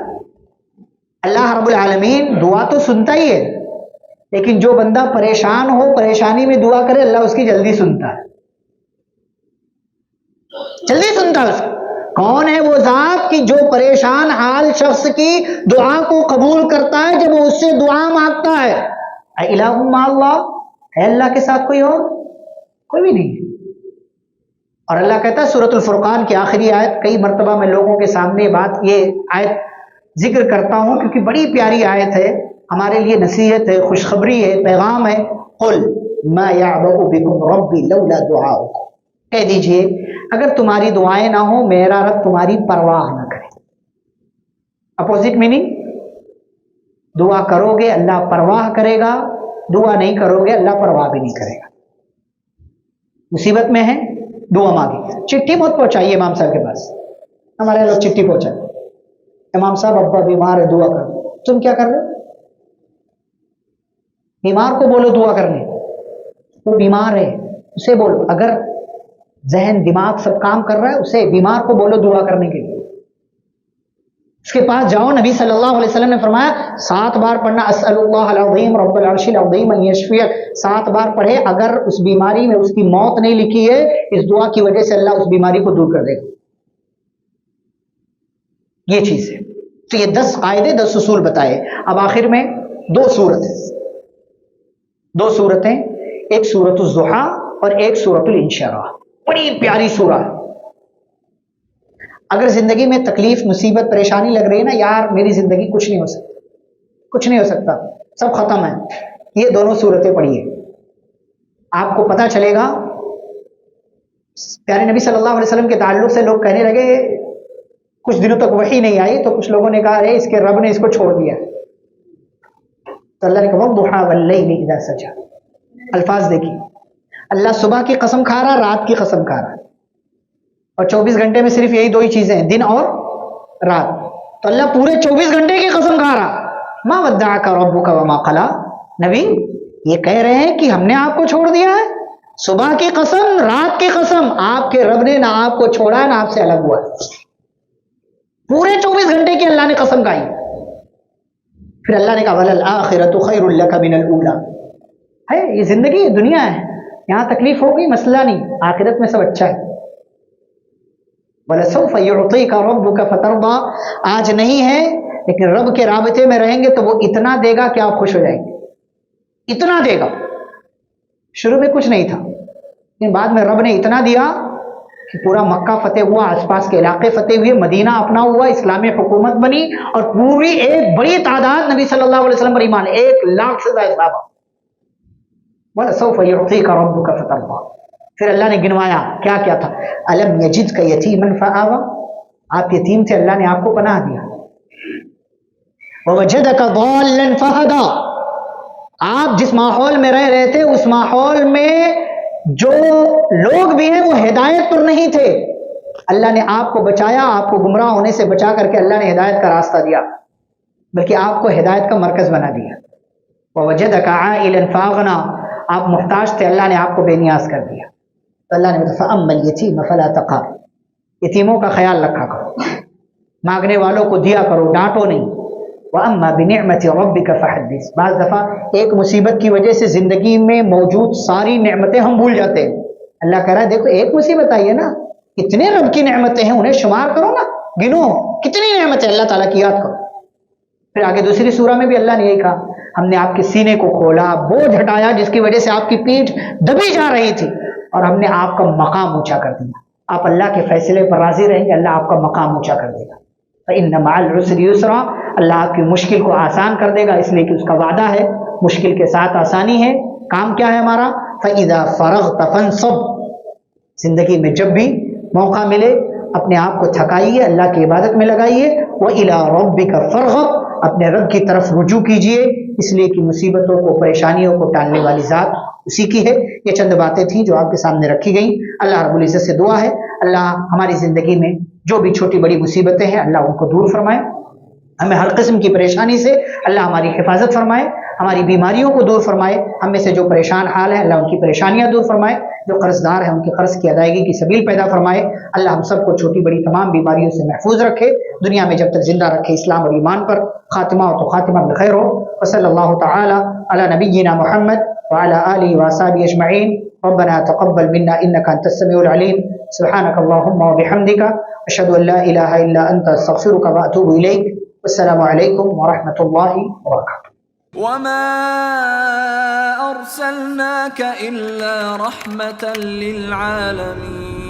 اللہ رب العالمین دعا تو سنتا ہی ہے، لیکن جو بندہ پریشان ہو، پریشانی میں دعا کرے، اللہ اس کی جلدی سنتا ہے، جلدی سنتا ہے۔ اس کون ہے وہ ذات کہ جو پریشان حال شخص کی دعا کو قبول کرتا ہے جب وہ اس سے دعا مانگتا ہے؟ الہ مع اللہ، ہے اللہ کے ساتھ کوئی اور؟ کوئی بھی نہیں۔ اور اللہ کہتا ہے سورۃ الفرقان کی آخری آیت، کئی مرتبہ میں لوگوں کے سامنے یہ آیت ذکر کرتا ہوں کیونکہ بڑی پیاری آیت ہے، ہمارے لیے نصیحت ہے، خوشخبری ہے، پیغام ہے۔ قل ما یعبأ بکم ربی لولا دعاؤکم، کہہ دیجئے اگر تمہاری دعائیں نہ ہوں میرا رب تمہاری پرواہ نہ کرے۔ اپوزٹ میننگ، دعا کرو گے اللہ پرواہ کرے گا، دعا نہیں کرو گے اللہ پرواہ بھی نہیں کرے گا۔ مصیبت میں ہے دعا مانگی، چٹھی مت پہنچائیے امام صاحب کے پاس، ہمارے لوگ چٹھی پہنچائے، امام صاحب ابا بیمار ہے دعا کرو، تم کیا کر رہے ہو؟ بیمار کو بولو دعا کرنے، وہ بیمار ہے اسے بولو، اگر ذہن دماغ سب کام کر رہا ہے اسے بیمار کو بولو دعا کرنے کے لیے، اس کے پاس جاؤ۔ نبی صلی اللہ علیہ وسلم نے فرمایا 7 بار پڑھنا اسأل اللہ العظیم رب العرش العظیم ان یشفیک، 7 بار پڑھے، اگر اس بیماری میں اس کی موت نہیں لکھی ہے اس دعا کی وجہ سے اللہ اس بیماری کو دور کر دے گا۔ یہ چیز ہے۔ تو یہ 10 قاعدے 10 اصول بتائے۔ اب آخر میں 2 صورتیں، ایک سورۃ الضحیٰ اور ایک سورۃ الانشراح، بڑی پیاری سورہ ہے۔ اگر زندگی میں تکلیف مصیبت پریشانی لگ رہی ہے نا، یار میری زندگی کچھ نہیں ہو سکتا، کچھ نہیں ہو سکتا، سب ختم ہے، یہ دونوں صورتیں پڑھیے، آپ کو پتہ چلے گا۔ پیارے نبی صلی اللہ علیہ وسلم کے تعلق سے لوگ کہنے لگے کچھ دنوں تک وحی نہیں آئی، تو کچھ لوگوں نے کہا ارے اس کے رب نے اس کو چھوڑ دیا، تو اللہ نے کہا والضحیٰ واللیل اذا سجی، الفاظ دیکھیے، اللہ صبح کی قسم کھا رہا، رات کی قسم کھا رہا، اور 24 گھنٹے میں صرف یہی 2 ہی چیزیں ہیں، دن اور رات، تو اللہ پورے 24 گھنٹے کی قسم کھا رہا۔ ما ودعک ربک وما قلی، نبی یہ کہہ رہے ہیں کہ ہم نے آپ کو چھوڑ دیا ہے، صبح کی قسم رات کی قسم، آپ کے رب نے نہ آپ کو چھوڑا ہے نہ آپ سے الگ ہوا ہے، پورے 24 گھنٹے کی اللہ نے قسم کھائی۔ پھر اللہ نے کہا وَلَلْآخِرَةُ خَيْرٌ لَكَ مِنَ الْأُولَىٰ، ہے یہ زندگی ہے، دنیا ہے، یہاں تکلیف ہوگی مسئلہ نہیں، آخرت میں سب اچھا ہے۔ وَلَسَوْفَ يُعْطِيكَ رَبُّكَ فَتَرْضَىٰ، آج نہیں ہے لیکن رب کے رابطے میں رہیں گے تو وہ اتنا دے گا کہ آپ خوش ہو جائیں گے، اتنا دے گا۔ شروع میں کچھ نہیں تھا لیکن بعد میں رب نے اتنا دیا کہ پورا مکہ فتح ہوا، آس پاس کے علاقے فتح ہوئے، مدینہ اپنا ہوا، اسلامی حکومت بنی، اور پوری ایک بڑی تعداد نبی صلی اللہ علیہ وسلم پر ایمان، 1 لاکھ سے زیادہ صحابہ۔ وَلَسَوْفَ يُعْطِيكَ رَبُّكَ فَتَرْضَىٰ، پھر اللہ نے گنوایا کیا کیا تھا، أَلَمْ يَجِدْكَ يَتِيمًا فَآوَىٰ، آپ یتیم تھے اللہ نے آپ کو پناہ دیا، وَوَجَدَكَ ضَالًّا فَهَدَىٰ، آپ جس ماحول میں رہ رہے تھے اس ماحول میں جو لوگ بھی ہیں وہ ہدایت پر نہیں تھے، اللہ نے آپ کو بچایا، آپ کو گمراہ ہونے سے بچا کر کے اللہ نے ہدایت کا راستہ دیا، بلکہ آپ کو ہدایت کا مرکز بنا دیا۔ وَوَجَدَكَ عَائِلًا فَأَغْنَىٰ، آپ محتاج تھے اللہ نے آپ کو بے نیاز کر دیا، تو اللہ نے فَأَمَّا الْيَتِيمَ فَلَا تَقْهَرْ، یتیموں کا خیال رکھا کرو، مانگنے والوں کو دیا کرو، ڈانٹو نہیں۔ وَأَمَّا بِنِعْمَةِ رَبِّكَ فَحَدِّثْ، بعض دفعہ ایک مصیبت کی وجہ سے زندگی میں موجود ساری نعمتیں ہم بھول جاتے ہیں، اللہ کہہ رہا ہے دیکھو ایک مصیبت آئی ہے نا، اتنے رب کی نعمتیں ہیں انہیں شمار کرو نا، گنو کتنی نعمتیں اللہ تعالیٰ کی یاد کرو۔ پھر آگے دوسری سورہ میں بھی اللہ نے یہی کہا، ہم نے آپ کے سینے کو کھولا، بوجھ ہٹایا جس کی وجہ سے آپ کی پیٹھ دبی جا رہی تھی، اور ہم نے آپ کا مقام اونچا کر دیا، آپ اللہ کے فیصلے پر راضی رہیں گے اللہ آپ کا مقام اونچا کر دے گا۔ فَإِنَّ مَعَ الْعُسْرِ يُسْرًا، اللہ آپ کی مشکل کو آسان کر دے گا، اس لیے کہ اس کا وعدہ ہے، مشکل کے ساتھ آسانی ہے۔ کام کیا ہے ہمارا؟ فَإِذَا فَرَغْتَ فَانصَبْ، زندگی میں جب بھی موقع ملے اپنے آپ کو تھکائیے، اللہ کی عبادت میں لگائیے، وَإِلَىٰ رَبِّكَ فَارْغَب، اپنے رب کی طرف رجوع کیجئے، اس لیے کہ مصیبتوں کو، پریشانیوں کو ٹالنے والی ذات اسی کی ہے۔ یہ چند باتیں تھیں جو آپ کے سامنے رکھی گئیں۔ اللہ رب العزت سے دعا ہے اللہ ہماری زندگی میں جو بھی چھوٹی بڑی مصیبتیں ہیں اللہ ان کو دور فرمائے، ہمیں ہر قسم کی پریشانی سے اللہ ہماری حفاظت فرمائے، ہماری بیماریوں کو دور فرمائے، ہم میں سے جو پریشان حال ہیں اللہ ان کی پریشانیاں دور فرمائے، جو قرض دار ہیں ان کے قرض کی ادائیگی کی سبیل پیدا فرمائے، اللہ ہم سب کو چھوٹی بڑی تمام بیماریوں سے محفوظ رکھے، دنیا میں جب تک زندہ رکھے اسلام اور ایمان پر، خاتمہ ہو تو خاتمہ بخیر ہو۔ وصلی اللہ تعالی علی نبینا محمد وعلى آله وصحبه أجمعين، ربنا تقبل منا إنك أنت السميع العليم، سبحانك اللهم وبحمدك أشهد أن لا إله إلا أنت أستغفرك وأتوب إليك، والسلام عليكم ورحمة الله وبركاته۔ وما أرسلناك إلا رحمة للعالمين۔